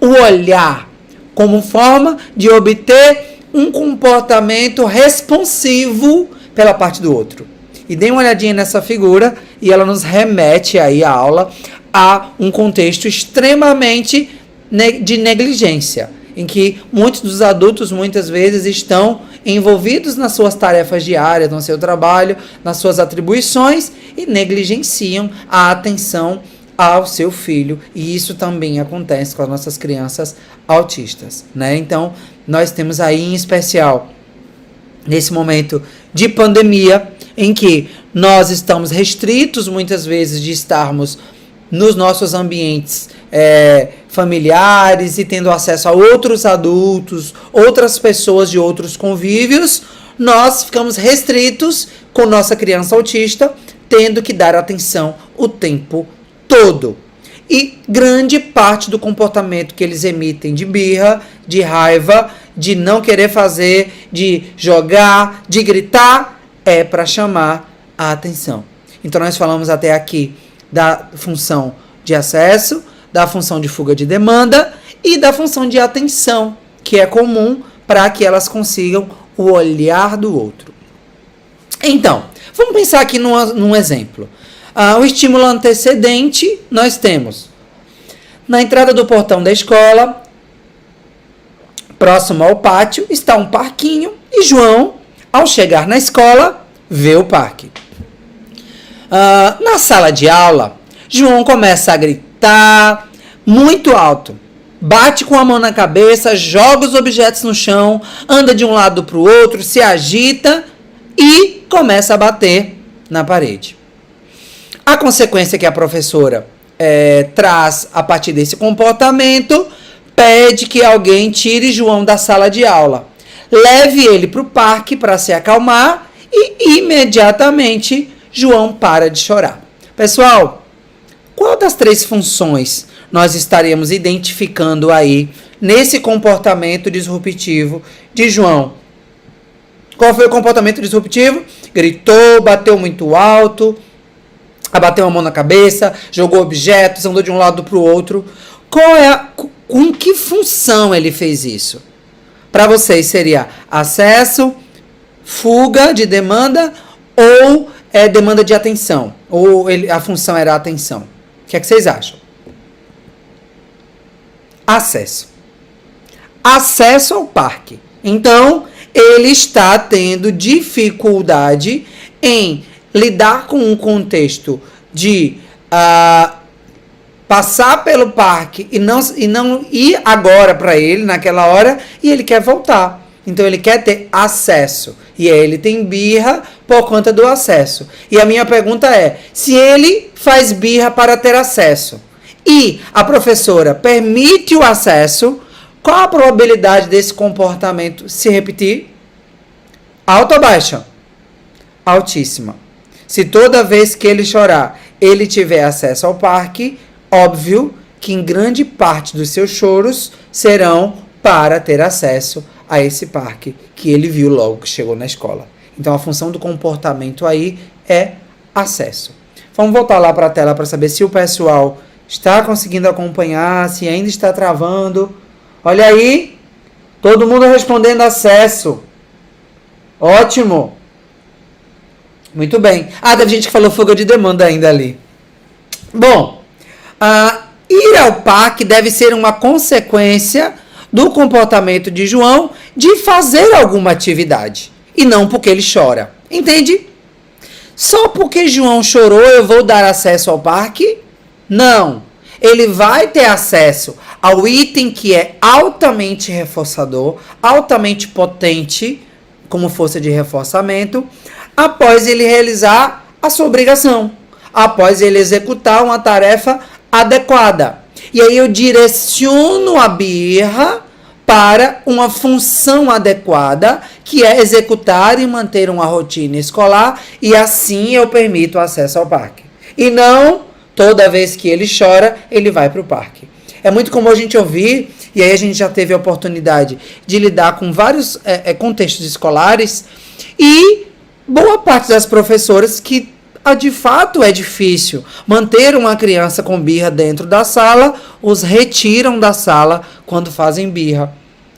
o olhar, como forma de obter um comportamento responsivo pela parte do outro. E dê uma olhadinha nessa figura e ela nos remete aí a aula a um contexto extremamente de negligência, em que muitos dos adultos muitas vezes estão envolvidos nas suas tarefas diárias, no seu trabalho, nas suas atribuições e negligenciam a atenção ao seu filho. E isso também acontece com as nossas crianças autistas, né? Então, nós temos aí em especial, nesse momento de pandemia, em que nós estamos restritos muitas vezes de estarmos nos nossos ambientes familiares e tendo acesso a outros adultos, outras pessoas de outros convívios, nós ficamos restritos com nossa criança autista, tendo que dar atenção o tempo todo. E grande parte do comportamento que eles emitem de birra, de raiva, de não querer fazer, de jogar, de gritar, é para chamar a atenção. Então nós falamos até aqui da função de acesso, da função de fuga de demanda e da função de atenção, que é comum para que elas consigam o olhar do outro. Então, vamos pensar aqui num exemplo. O estímulo antecedente, nós temos na entrada do portão da escola, próximo ao pátio, está um parquinho e João, ao chegar na escola, vê o parque. Na sala de aula, João começa a gritar muito alto, bate com a mão na cabeça, joga os objetos no chão, anda de um lado para o outro, se agita e começa a bater na parede. A consequência que a professora traz a partir desse comportamento pede que alguém tire João da sala de aula, leve ele para o parque para se acalmar e imediatamente João para de chorar. Pessoal, qual das 3 funções nós estaríamos identificando aí nesse comportamento disruptivo de João? Qual foi o comportamento disruptivo? Gritou, bateu muito alto, abateu a mão na cabeça, jogou objetos, andou de um lado para o outro. Com que função ele fez isso? Para vocês seria acesso, fuga de demanda ou demanda de atenção? Ou a função era atenção? O que é que vocês acham? Acesso. Acesso ao parque. Então, ele está tendo dificuldade em lidar com um contexto de passar pelo parque e não ir agora para ele, naquela hora, e ele quer voltar. Então, ele quer ter acesso. E aí ele tem birra por conta do acesso. E a minha pergunta é, se ele faz birra para ter acesso e a professora permite o acesso, qual a probabilidade desse comportamento se repetir? Alta ou baixa? Altíssima. Se toda vez que ele chorar, ele tiver acesso ao parque, óbvio que em grande parte dos seus choros serão para ter acesso a esse parque que ele viu logo que chegou na escola. Então, a função do comportamento aí é acesso. Vamos voltar lá para a tela para saber se o pessoal está conseguindo acompanhar, se ainda está travando. Olha aí, todo mundo respondendo acesso. Ótimo. Muito bem. Teve gente que falou fuga de demanda ainda ali. Bom, ir ao parque deve ser uma consequência do comportamento de João de fazer alguma atividade. E não porque ele chora. Entende? Só porque João chorou eu vou dar acesso ao parque? Não. Ele vai ter acesso ao item que é altamente reforçador, altamente potente, como força de reforçamento, após ele realizar a sua obrigação, após ele executar uma tarefa adequada. E aí eu direciono a birra para uma função adequada, que é executar e manter uma rotina escolar, e assim eu permito o acesso ao parque. E não, toda vez que ele chora, ele vai para o parque. É muito comum a gente ouvir, e aí a gente já teve a oportunidade de lidar com vários contextos escolares, e boa parte das professoras que de fato é difícil manter uma criança com birra dentro da sala, os retiram da sala quando fazem birra.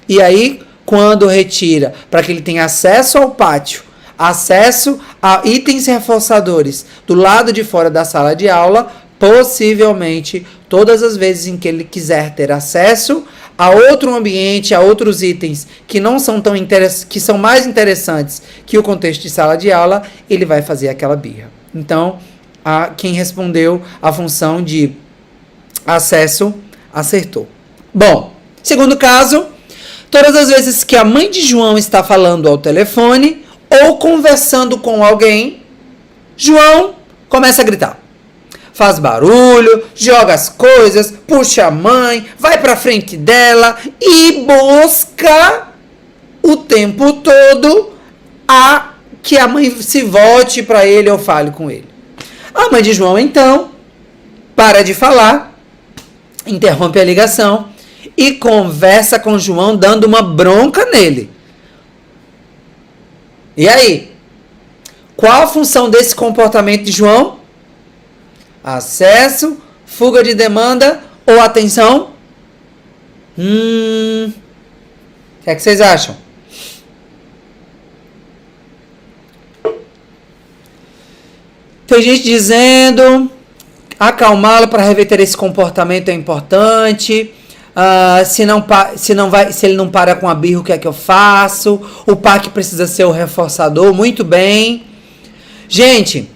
E aí, quando retira, para que ele tenha acesso ao pátio, acesso a itens reforçadores do lado de fora da sala de aula, possivelmente, todas as vezes em que ele quiser ter acesso a outro ambiente, a outros itens que não são tão que são mais interessantes que o contexto de sala de aula, ele vai fazer aquela birra. Então, quem respondeu a função de acesso acertou. Bom, segundo caso, todas as vezes que a mãe de João está falando ao telefone ou conversando com alguém, João começa a gritar. Faz barulho, joga as coisas, puxa a mãe, vai para frente dela e busca o tempo todo que a mãe se volte para ele ou fale com ele. A mãe de João, então, para de falar, interrompe a ligação e conversa com João, dando uma bronca nele. E aí? Qual a função desse comportamento de João? Acesso, fuga de demanda ou atenção? O que é que vocês acham? Tem gente dizendo acalmá-lo para reverter esse comportamento é importante. Se ele não para com a birra, o que é que eu faço? O PAC precisa ser o reforçador. Muito bem. Gente,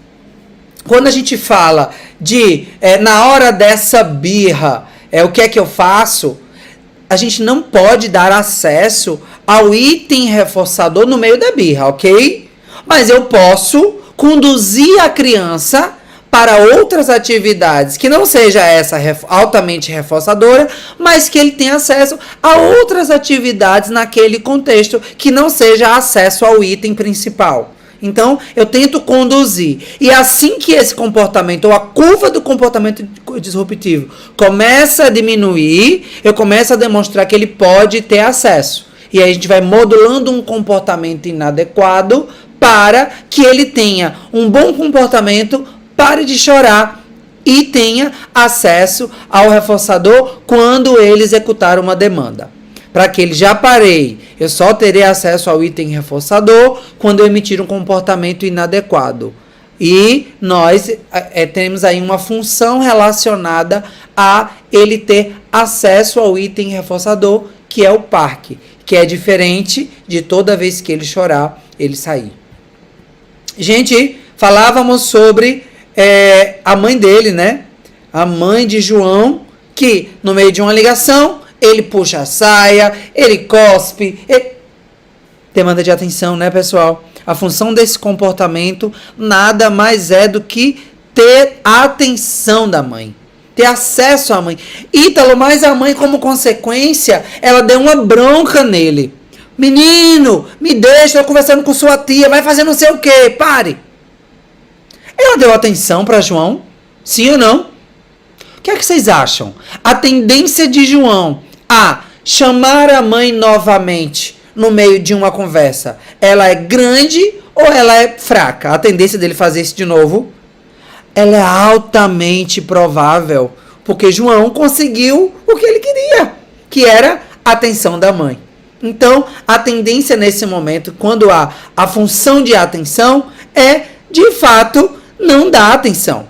quando a gente fala de na hora dessa birra, o que é que eu faço? A gente não pode dar acesso ao item reforçador no meio da birra, ok? Mas eu posso conduzir a criança para outras atividades, que não seja essa altamente reforçadora, mas que ele tenha acesso a outras atividades naquele contexto, que não seja acesso ao item principal. Então, eu tento conduzir. E assim que esse comportamento, ou a curva do comportamento disruptivo, começa a diminuir, eu começo a demonstrar que ele pode ter acesso. E aí a gente vai modulando um comportamento inadequado para que ele tenha um bom comportamento, pare de chorar e tenha acesso ao reforçador quando ele executar uma demanda. Para que ele já parei, eu só terei acesso ao item reforçador quando eu emitir um comportamento inadequado. E nós temos aí uma função relacionada a ele ter acesso ao item reforçador, que é o parque, que é diferente de toda vez que ele chorar, ele sair. Gente, falávamos sobre a mãe dele, né? A mãe de João, que no meio de uma ligação, ele puxa a saia, ele cospe, demanda de atenção, né, pessoal? A função desse comportamento nada mais é do que ter a atenção da mãe, ter acesso à mãe. Ítalo, mas a mãe, como consequência, ela deu uma bronca nele. Menino, me deixa, eu conversando com sua tia, vai fazer não sei o quê, pare. Ela deu atenção para João? Sim ou não? O que é que vocês acham? A tendência de João a chamar a mãe novamente no meio de uma conversa, ela é grande ou ela é fraca? A tendência dele fazer isso de novo, ela é altamente provável, porque João conseguiu o que ele queria, que era a atenção da mãe. Então, a tendência nesse momento, quando há a função de atenção, é, de fato, não dar atenção.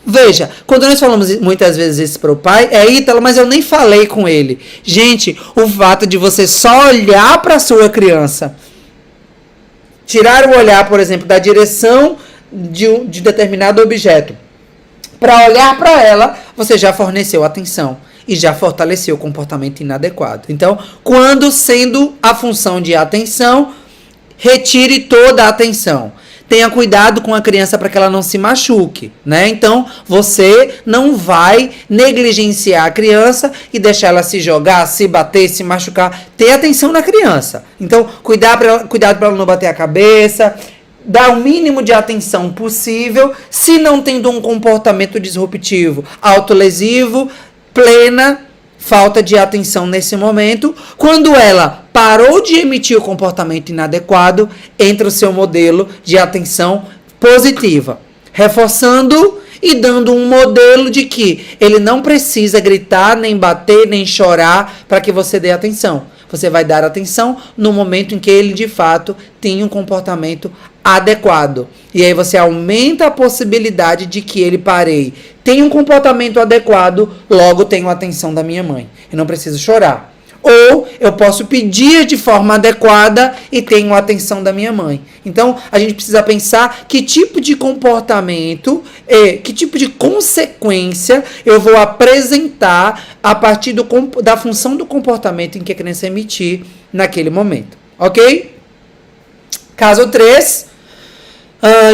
Veja, quando nós falamos muitas vezes isso para o pai, Ítalo, mas eu nem falei com ele. Gente, o fato de você só olhar para a sua criança, tirar o olhar, por exemplo, da direção de determinado objeto, para olhar para ela, você já forneceu atenção e já fortaleceu o comportamento inadequado. Então, quando sendo a função de atenção, retire toda a atenção. Tenha cuidado com a criança para que ela não se machuque, né? Então, você não vai negligenciar a criança e deixar ela se jogar, se bater, se machucar. Tenha atenção na criança. Então, cuidado para ela não bater a cabeça, dar o mínimo de atenção possível, se não tendo um comportamento disruptivo, autolesivo, plena falta de atenção nesse momento. Quando ela parou de emitir o comportamento inadequado, entra o seu modelo de atenção positiva, reforçando e dando um modelo de que ele não precisa gritar, nem bater, nem chorar para que você dê atenção. Você vai dar atenção no momento em que ele, de fato, tem um comportamento adequado. E aí você aumenta a possibilidade de que ele tem um comportamento adequado, logo tenho a atenção da minha mãe. Eu não preciso chorar. Ou eu posso pedir de forma adequada e tenho a atenção da minha mãe. Então, a gente precisa pensar que tipo de comportamento, que tipo de consequência eu vou apresentar a partir da função do comportamento em que a criança emitir naquele momento. Ok? Caso 3.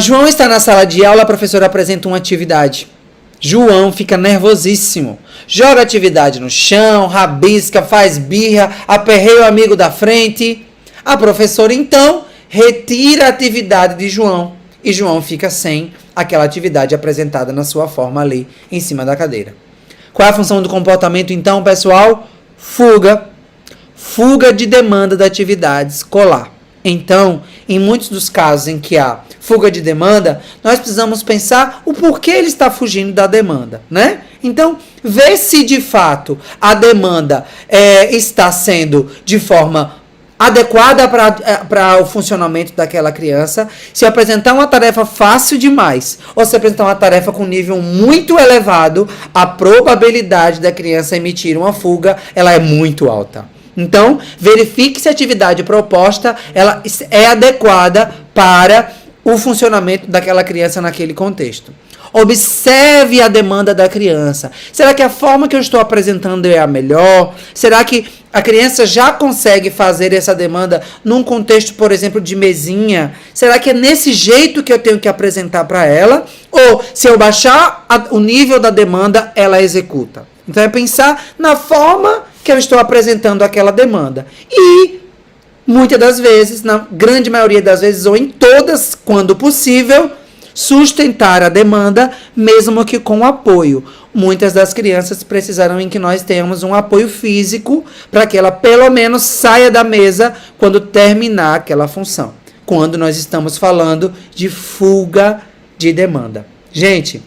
João está na sala de aula, a professora apresenta uma atividade. João fica nervosíssimo. Joga a atividade no chão, rabisca, faz birra, aperreia o amigo da frente. A professora, então, retira a atividade de João. E João fica sem aquela atividade apresentada na sua forma ali, em cima da cadeira. Qual é a função do comportamento, então, pessoal? Fuga. Fuga de demanda da atividade escolar. Então, em muitos dos casos em que há fuga de demanda, nós precisamos pensar o porquê ele está fugindo da demanda, né? Então, ver se de fato a demanda está sendo de forma adequada para o funcionamento daquela criança. Se apresentar uma tarefa fácil demais, ou se apresentar uma tarefa com nível muito elevado, a probabilidade da criança emitir uma fuga, ela é muito alta. Então, verifique se a atividade proposta ela é adequada para o funcionamento daquela criança naquele contexto. Observe a demanda da criança. Será que a forma que eu estou apresentando é a melhor? Será que a criança já consegue fazer essa demanda num contexto, por exemplo, de mesinha? Será que é nesse jeito que eu tenho que apresentar para ela? Ou, se eu baixar o nível da demanda, ela executa? Então, é pensar na forma que eu estou apresentando aquela demanda. E, muitas das vezes, na grande maioria das vezes, ou em todas, quando possível, sustentar a demanda, mesmo que com apoio. Muitas das crianças precisarão em que nós tenhamos um apoio físico para que ela, pelo menos, saia da mesa quando terminar aquela função. Quando nós estamos falando de fuga de demanda. Gente,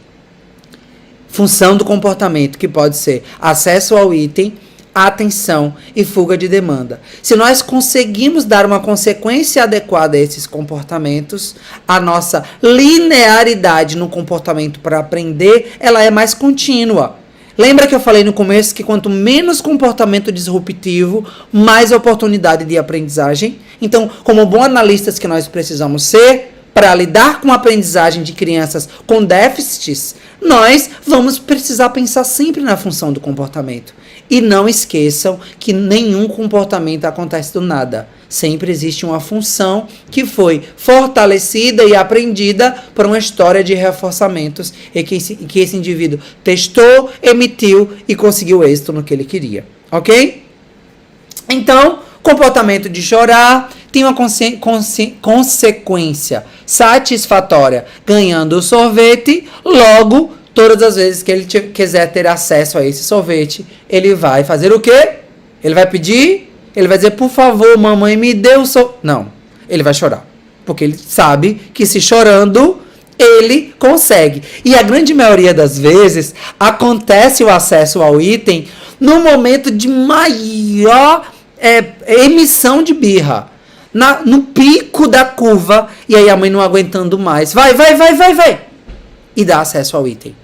função do comportamento, que pode ser acesso ao item, atenção e fuga de demanda. Se nós conseguimos dar uma consequência adequada a esses comportamentos, a nossa linearidade no comportamento para aprender, ela é mais contínua. Lembra que eu falei no começo que quanto menos comportamento disruptivo, mais oportunidade de aprendizagem? Então, como bons analistas que nós precisamos ser, para lidar com a aprendizagem de crianças com déficits, nós vamos precisar pensar sempre na função do comportamento. E não esqueçam que nenhum comportamento acontece do nada. Sempre existe uma função que foi fortalecida e aprendida por uma história de reforçamentos e que esse indivíduo testou, emitiu e conseguiu êxito no que ele queria. Ok? Então, comportamento de chorar tem uma consequência satisfatória. Ganhando o sorvete, logo, todas as vezes que ele quiser ter acesso a esse sorvete, ele vai fazer o quê? Ele vai pedir, ele vai dizer, por favor, mamãe, me dê o sorvete. Não, ele vai chorar. Porque ele sabe que se chorando, ele consegue. E a grande maioria das vezes, acontece o acesso ao item no momento de maior emissão de birra. No pico da curva, e aí a mãe não aguentando mais. Vai. E dá acesso ao item.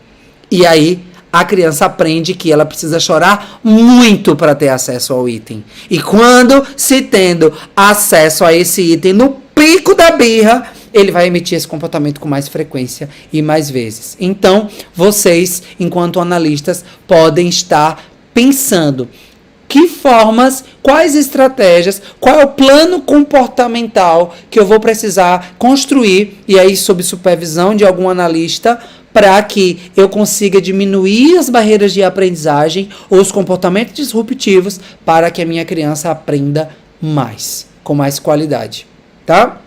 E aí a criança aprende que ela precisa chorar muito para ter acesso ao item. E quando se tendo acesso a esse item no pico da birra, ele vai emitir esse comportamento com mais frequência e mais vezes. Então, vocês, enquanto analistas, podem estar pensando que formas, quais estratégias, qual é o plano comportamental que eu vou precisar construir, e aí sob supervisão de algum analista, para que eu consiga diminuir as barreiras de aprendizagem ou os comportamentos disruptivos para que a minha criança aprenda mais, com mais qualidade, tá?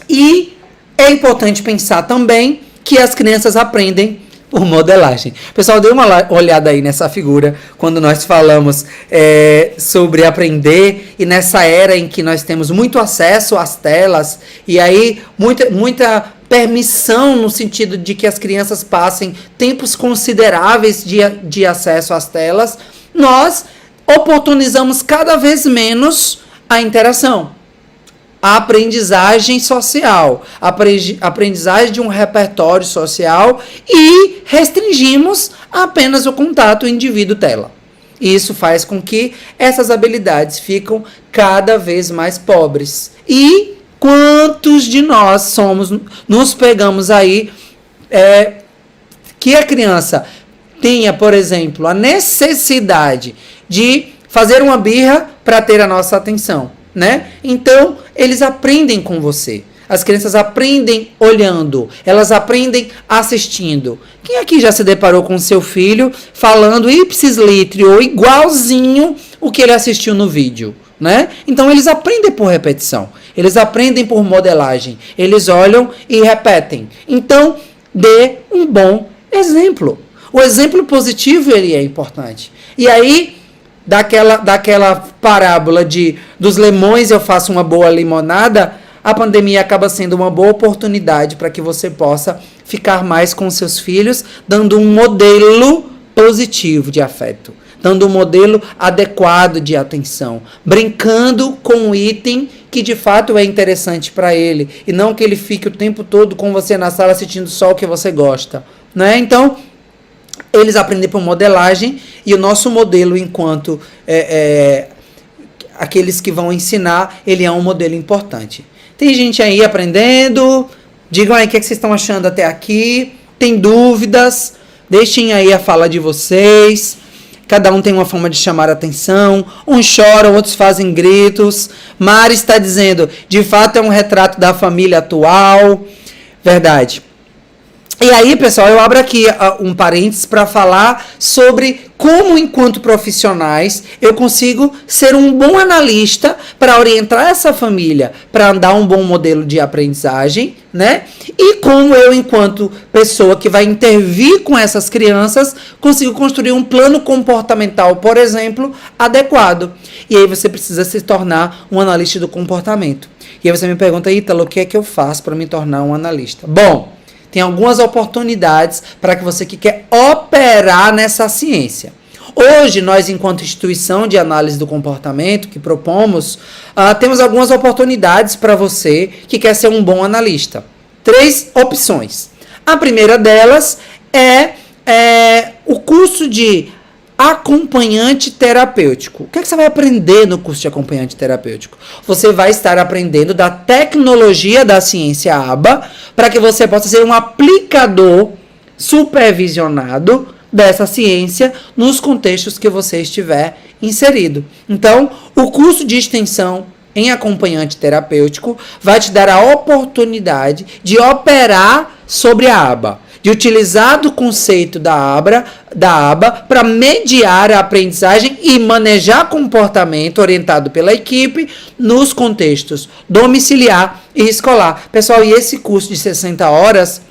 E é importante pensar também que as crianças aprendem por modelagem. Pessoal, dê uma olhada aí nessa figura quando nós falamos sobre aprender e nessa era em que nós temos muito acesso às telas e aí muita permissão no sentido de que as crianças passem tempos consideráveis de acesso às telas, nós oportunizamos cada vez a interação, a aprendizagem social, a aprendizagem de um repertório social e restringimos apenas o contato indivíduo-tela. Isso faz com que essas habilidades ficam cada vez mais pobres. E quantos de nós nos pegamos aí que a criança tenha, por exemplo, a necessidade de fazer uma birra para ter a nossa atenção, né? Então, eles aprendem com você. As crianças aprendem olhando, elas aprendem assistindo. Quem aqui já se deparou com seu filho falando ipsis litteris, igualzinho o que ele assistiu no vídeo, né? Então, eles aprendem por repetição, eles aprendem por modelagem, eles olham e repetem. Então, dê um bom exemplo. O exemplo positivo, ele é importante. E aí, daquela parábola dos limões eu faço uma boa limonada, a pandemia acaba sendo uma boa oportunidade para que você possa ficar mais com seus filhos, dando um modelo positivo de afeto, dando um modelo adequado de atenção, brincando com um item que de fato é interessante para ele, e não que ele fique o tempo todo com você na sala assistindo só o que você gosta, né? Então, eles aprendem por modelagem e o nosso modelo enquanto aqueles que vão ensinar, ele é um modelo importante. Tem gente aí aprendendo, digam aí o que vocês estão achando até aqui, tem dúvidas, deixem aí a fala de vocês, cada um tem uma forma de chamar a atenção, uns choram, outros fazem gritos. Mari está dizendo, de fato é um retrato da família atual, verdade. E aí, pessoal, eu abro aqui um parênteses para falar sobre como, enquanto profissionais, eu consigo ser um bom analista para orientar essa família, para dar um bom modelo de aprendizagem, né? E como eu, enquanto pessoa que vai intervir com essas crianças, consigo construir um plano comportamental, por exemplo, adequado. E aí você precisa se tornar um analista do comportamento. E aí você me pergunta, Ítalo, o que é que eu faço para me tornar um analista? Bom, tem algumas oportunidades para que você que quer operar nessa ciência. Hoje, nós, enquanto instituição de análise do comportamento que propomos, temos algumas oportunidades para você que quer ser um bom analista. 3 opções. A primeira delas é o curso de acompanhante terapêutico. O que você vai aprender no curso de acompanhante terapêutico? Você vai estar aprendendo da tecnologia da ciência ABA para que você possa ser um aplicador supervisionado dessa ciência nos contextos que você estiver inserido. Então, o curso de extensão em acompanhante terapêutico vai te dar a oportunidade de operar sobre a aba, de utilizar do conceito da aba para mediar a aprendizagem e manejar comportamento orientado pela equipe nos contextos domiciliar e escolar. Pessoal, e esse curso de 60 horas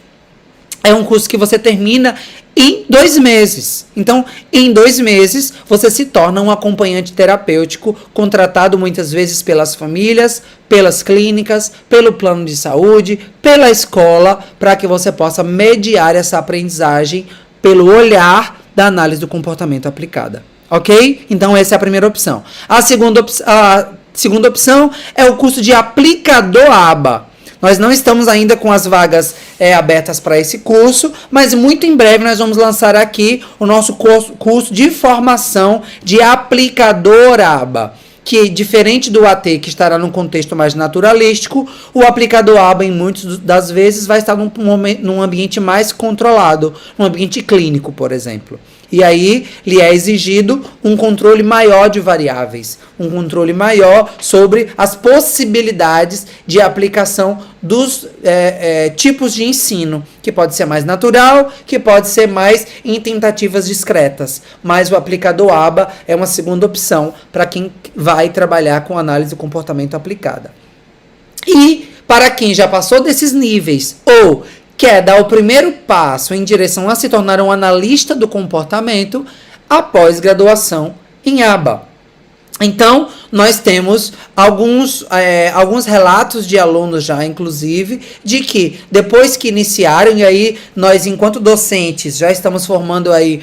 é um curso que você termina em 2 meses. Então, em 2 meses, você se torna um acompanhante terapêutico, contratado muitas vezes pelas famílias, pelas clínicas, pelo plano de saúde, pela escola, para que você possa mediar essa aprendizagem pelo olhar da análise do comportamento aplicada. Ok? Então, essa é a primeira opção. A segunda opção é o curso de aplicador ABA. Nós não estamos ainda com as vagas abertas para esse curso, mas muito em breve nós vamos lançar aqui o nosso curso de formação de aplicador ABA, que diferente do AT, que estará num contexto mais naturalístico, o aplicador ABA, em muitas das vezes, vai estar num ambiente mais controlado, num ambiente clínico, por exemplo. E aí, lhe é exigido um controle maior de variáveis, um controle maior sobre as possibilidades de aplicação dos tipos de ensino, que pode ser mais natural, que pode ser mais em tentativas discretas. Mas o aplicador ABA é uma segunda opção para quem vai trabalhar com análise do comportamento aplicada. E para quem já passou desses níveis ou quer dar o primeiro passo em direção a se tornar um analista do comportamento após graduação em ABA. Então, nós temos alguns relatos de alunos já, inclusive, de que depois que iniciaram, e aí nós, enquanto docentes, já estamos formando aí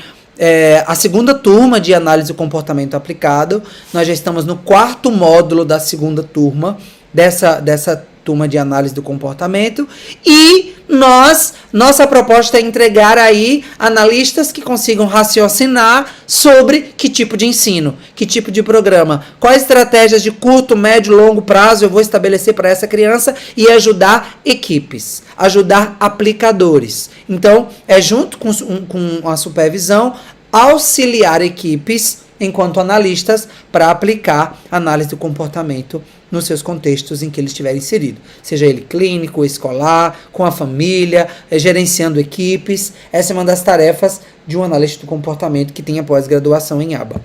a segunda turma de análise do comportamento aplicado. Nós já estamos no 4º módulo da segunda turma dessa turma de análise do comportamento, e nossa proposta é entregar aí analistas que consigam raciocinar sobre que tipo de ensino, que tipo de programa, quais estratégias de curto, médio, longo prazo eu vou estabelecer para essa criança e ajudar equipes, ajudar aplicadores. Então, junto com a supervisão, auxiliar equipes enquanto analistas para aplicar análise do comportamento nos seus contextos em que ele estiver inserido. Seja ele clínico, escolar, com a família, gerenciando equipes. Essa é uma das tarefas de um analista do comportamento que tem pós-graduação em ABA.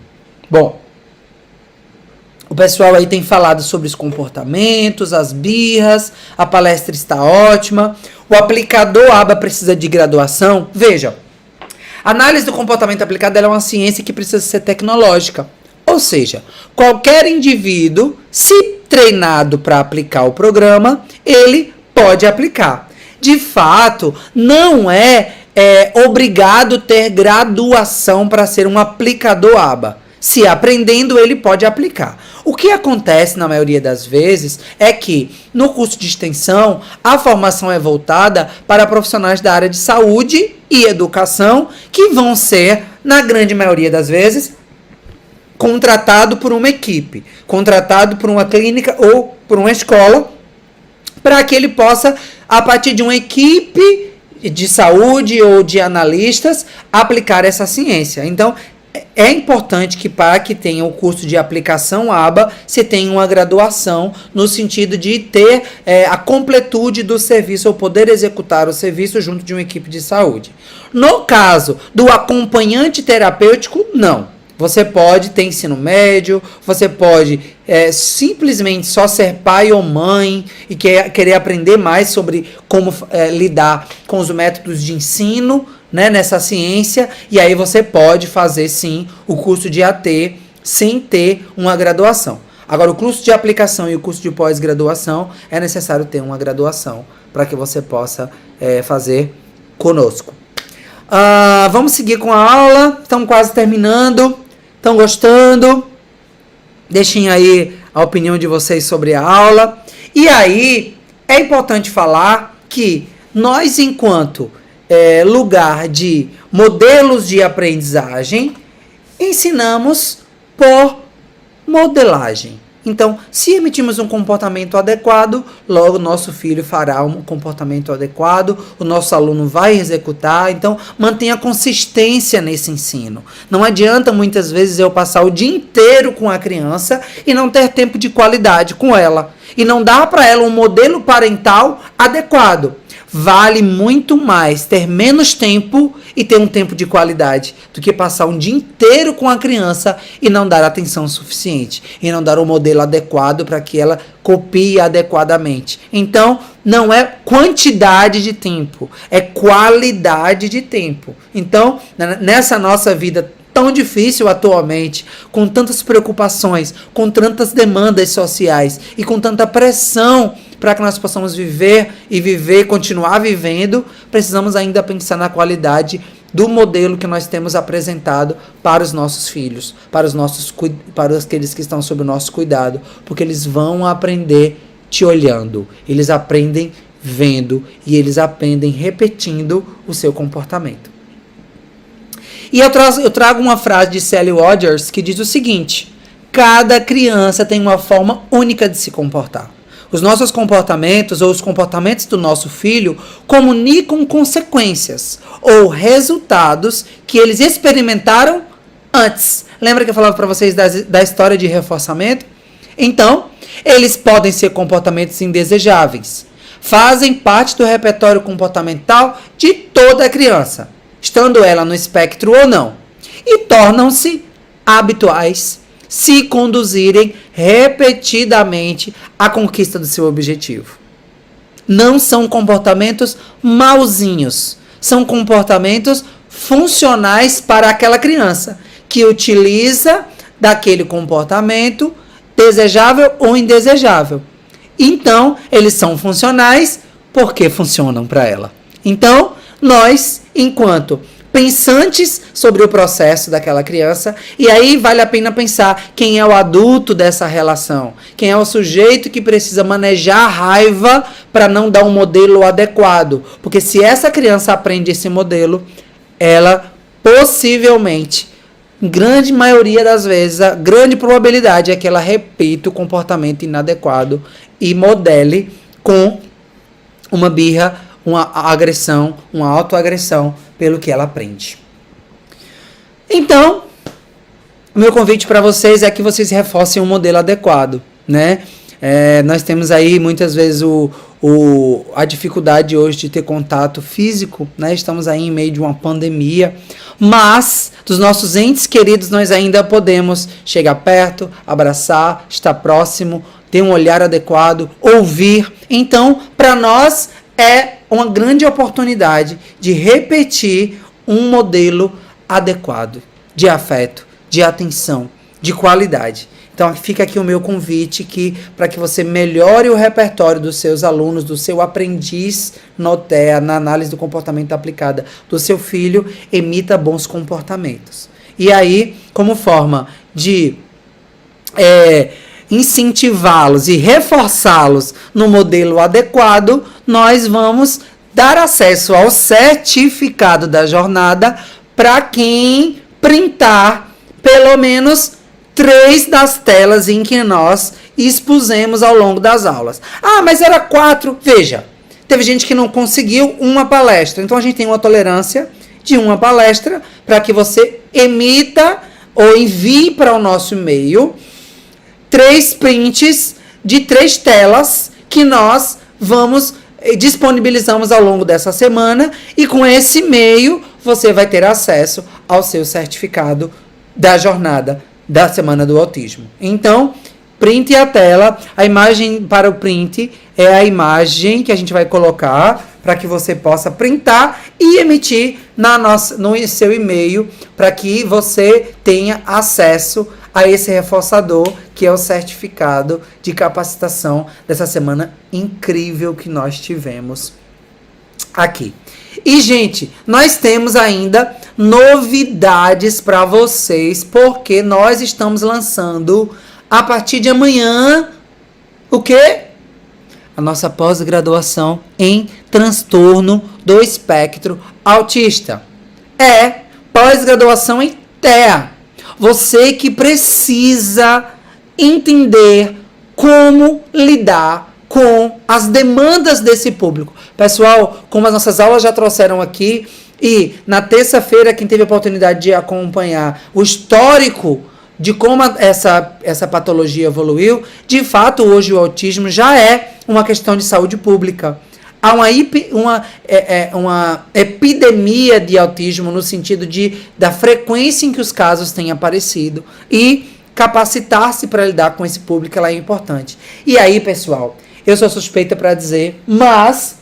Bom, o pessoal aí tem falado sobre os comportamentos, as birras, a palestra está ótima. O aplicador ABA precisa de graduação? Veja, a análise do comportamento aplicado é uma ciência que precisa ser tecnológica. Ou seja, qualquer indivíduo, se treinado para aplicar o programa, ele pode aplicar. De fato, não é obrigado ter graduação para ser um aplicador ABA. Se aprendendo, ele pode aplicar. O que acontece na maioria das vezes é que no curso de extensão a formação é voltada para profissionais da área de saúde e educação que vão ser, na grande maioria das vezes, contratado por uma equipe, contratado por uma clínica ou por uma escola, para que ele possa, a partir de uma equipe de saúde ou de analistas, aplicar essa ciência. Então, é importante que para que tenha o curso de aplicação ABA, se tenha uma graduação no sentido de ter a completude do serviço ou poder executar o serviço junto de uma equipe de saúde. No caso do acompanhante terapêutico, não. Você pode ter ensino médio, você pode simplesmente só ser pai ou mãe e querer aprender mais sobre como lidar com os métodos de ensino, né, nessa ciência, e aí você pode fazer sim o curso de AT sem ter uma graduação. Agora, o curso de aplicação e o curso de pós-graduação é necessário ter uma graduação para que você possa fazer conosco. Vamos seguir com a aula, estamos quase terminando. Estão gostando? Deixem aí a opinião de vocês sobre a aula. E aí, é importante falar que nós, enquanto lugar de modelos de aprendizagem, ensinamos por modelagem. Então, se emitimos um comportamento adequado, logo nosso filho fará um comportamento adequado, o nosso aluno vai executar. Então, mantenha consistência nesse ensino. Não adianta muitas vezes eu passar o dia inteiro com a criança e não ter tempo de qualidade com ela. E não dar para ela um modelo parental adequado. Vale muito mais ter menos tempo e ter um tempo de qualidade do que passar um dia inteiro com a criança e não dar atenção suficiente, e não dar um modelo adequado para que ela copie adequadamente. Então, não é quantidade de tempo, é qualidade de tempo. Então, nessa nossa vida tão difícil atualmente, com tantas preocupações, com tantas demandas sociais e com tanta pressão para que nós possamos continuar vivendo, precisamos ainda pensar na qualidade do modelo que nós temos apresentado para os nossos filhos, para aqueles que estão sob o nosso cuidado, porque eles vão aprender te olhando, eles aprendem vendo e eles aprendem repetindo o seu comportamento. E eu trago uma frase de Sally Rogers que diz o seguinte: cada criança tem uma forma única de se comportar. Os nossos comportamentos ou os comportamentos do nosso filho comunicam consequências ou resultados que eles experimentaram antes. Lembra que eu falava para vocês da história de reforçamento? Então, eles podem ser comportamentos indesejáveis. Fazem parte do repertório comportamental de toda criança, estando ela no espectro ou não, e tornam-se habituais se conduzirem repetidamente à conquista do seu objetivo. não são comportamentos mauzinhos. São comportamentos funcionais para aquela criança, que utiliza daquele comportamento desejável ou indesejável. Então, eles são funcionais porque funcionam para ela. Então, nós, enquanto pensantes sobre o processo daquela criança, e aí vale a pena pensar quem é o adulto dessa relação, quem é o sujeito que precisa manejar a raiva para não dar um modelo adequado, porque se essa criança aprende esse modelo, ela possivelmente, em grande maioria das vezes, a grande probabilidade é que ela repita o comportamento inadequado e modele com uma birra, uma agressão, uma autoagressão pelo que ela aprende. Então, o meu convite para vocês é que vocês reforcem um modelo adequado, né? Nós temos aí muitas vezes a dificuldade hoje de ter contato físico, né? Estamos aí em meio de uma pandemia, mas dos nossos entes queridos nós ainda podemos chegar perto, abraçar, estar próximo, ter um olhar adequado, ouvir. Então, para nós é uma grande oportunidade de repetir um modelo adequado de afeto, de atenção, de qualidade. Então fica aqui o meu convite para que você melhore o repertório dos seus alunos, do seu aprendiz no TEA, na análise do comportamento aplicada do seu filho, emita bons comportamentos. E aí, como forma de incentivá-los e reforçá-los no modelo adequado, nós vamos dar acesso ao certificado da jornada para quem printar pelo menos 3 das telas em que nós expusemos ao longo das aulas. Ah, mas era 4. Veja, teve gente que não conseguiu uma palestra. Então a gente tem uma tolerância de uma palestra para que você emita ou envie para o nosso e-mail 3 prints de 3 telas que nós disponibilizamos ao longo dessa semana, e com esse e-mail você vai ter acesso ao seu certificado da jornada da Semana do Autismo. Então, printe a tela. A imagem para o print é a imagem que a gente vai colocar para que você possa printar e emitir no seu e-mail, para que você tenha acesso a esse reforçador, que é o certificado de capacitação dessa semana incrível que nós tivemos aqui. E, gente, nós temos ainda novidades para vocês, porque nós estamos lançando, a partir de amanhã, o quê? A nossa pós-graduação em transtorno do espectro autista. Pós-graduação em TEA. Você que precisa entender como lidar com as demandas desse público. Pessoal, como as nossas aulas já trouxeram aqui, e na terça-feira, quem teve a oportunidade de acompanhar o histórico de como essa patologia evoluiu, de fato, hoje o autismo já é uma questão de saúde pública. Há uma epidemia de autismo no sentido da frequência em que os casos têm aparecido, e capacitar-se para lidar com esse público ela é importante. E aí, pessoal, eu sou suspeita para dizer, mas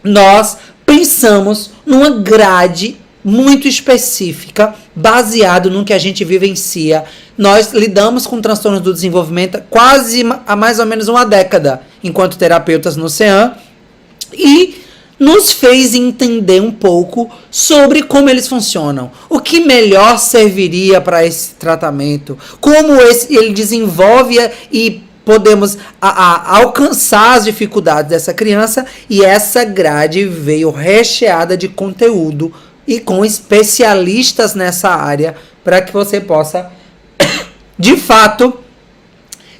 nós pensamos numa grade muito específica, baseado no que a gente vivencia. Nós lidamos com transtornos do desenvolvimento quase há mais ou menos uma década, enquanto terapeutas no CEAM, e nos fez entender um pouco sobre como eles funcionam, o que melhor serviria para esse tratamento, como ele desenvolve e podemos alcançar as dificuldades dessa criança. E essa grade veio recheada de conteúdo e com especialistas nessa área, para que você possa, de fato,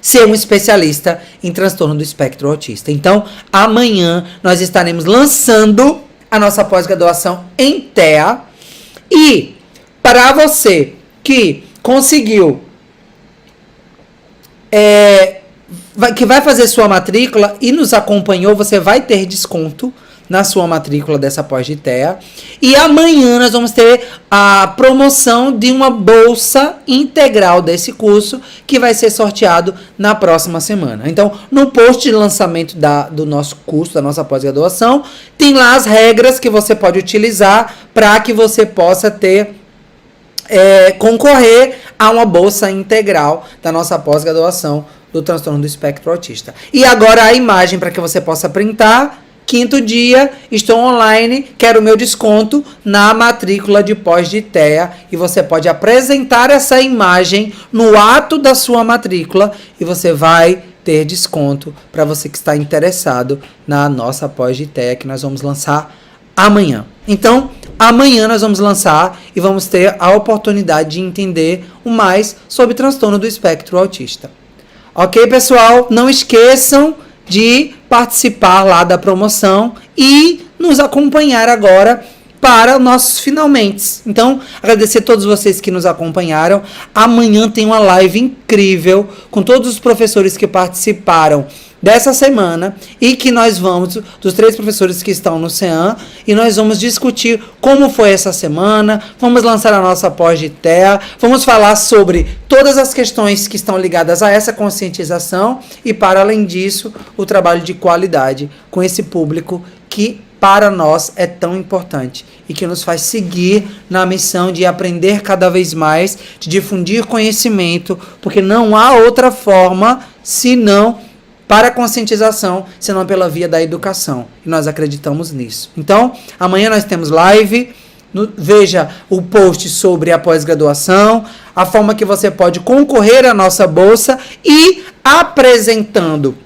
ser um especialista em transtorno do espectro autista. Então, amanhã nós estaremos lançando a nossa pós-graduação em TEA. E para você que conseguiu, que vai fazer sua matrícula e nos acompanhou, você vai ter desconto na sua matrícula dessa pós de TEA. E amanhã nós vamos ter a promoção de uma bolsa integral desse curso, que vai ser sorteado na próxima semana. Então, no post de lançamento do nosso curso, da nossa pós-graduação, tem lá as regras que você pode utilizar para que você possa ter concorrer a uma bolsa integral da nossa pós-graduação do transtorno do espectro autista. E agora a imagem para que você possa printar. 5º dia, estou online, quero o meu desconto na matrícula de pós de TEA, e você pode apresentar essa imagem no ato da sua matrícula e você vai ter desconto para você que está interessado na nossa pós de TEA, que nós vamos lançar amanhã. Então, amanhã nós vamos lançar e vamos ter a oportunidade de entender mais sobre transtorno do espectro autista. Ok, pessoal? Não esqueçam de participar lá da promoção e nos acompanhar agora para os nossos finalmente. Então, agradecer a todos vocês que nos acompanharam. Amanhã tem uma live incrível com todos os professores que participaram dessa semana e que nós vamos, dos 3 professores que estão no CEAM, e nós vamos discutir como foi essa semana, vamos lançar a nossa pós de TEA, vamos falar sobre todas as questões que estão ligadas a essa conscientização e, para além disso, o trabalho de qualidade com esse público que para nós é tão importante e que nos faz seguir na missão de aprender cada vez mais, de difundir conhecimento, porque não há outra forma senão para a conscientização, senão pela via da educação. E nós acreditamos nisso. Então, amanhã nós temos live. Veja o post sobre a pós-graduação, a forma que você pode concorrer à nossa bolsa, e apresentando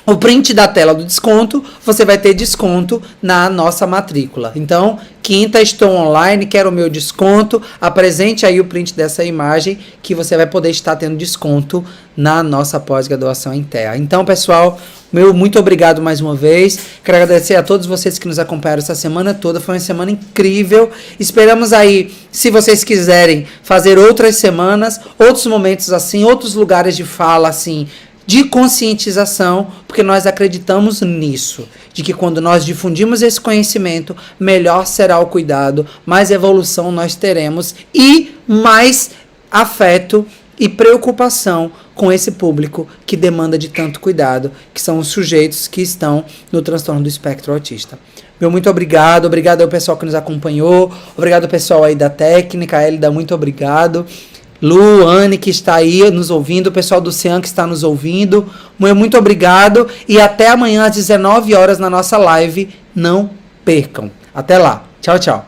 o print da tela do desconto, você vai ter desconto na nossa matrícula. Então, 5ª, estou online, quero o meu desconto. Apresente aí o print dessa imagem que você vai poder estar tendo desconto na nossa pós-graduação em TEA. Então, pessoal, meu muito obrigado mais uma vez. Quero agradecer a todos vocês que nos acompanharam essa semana toda. Foi uma semana incrível. Esperamos aí, se vocês quiserem, fazer outras semanas, outros momentos assim, outros lugares de fala assim, de conscientização, porque nós acreditamos nisso, de que quando nós difundimos esse conhecimento, melhor será o cuidado, mais evolução nós teremos e mais afeto e preocupação com esse público que demanda de tanto cuidado, que são os sujeitos que estão no transtorno do espectro autista. Meu muito obrigado ao pessoal que nos acompanhou, obrigado ao pessoal aí da técnica, Elida, muito obrigado. Lu, Anne, que está aí nos ouvindo, o pessoal do CEAM que está nos ouvindo, muito obrigado e até amanhã às 19 horas na nossa live, não percam. Até lá, tchau, tchau.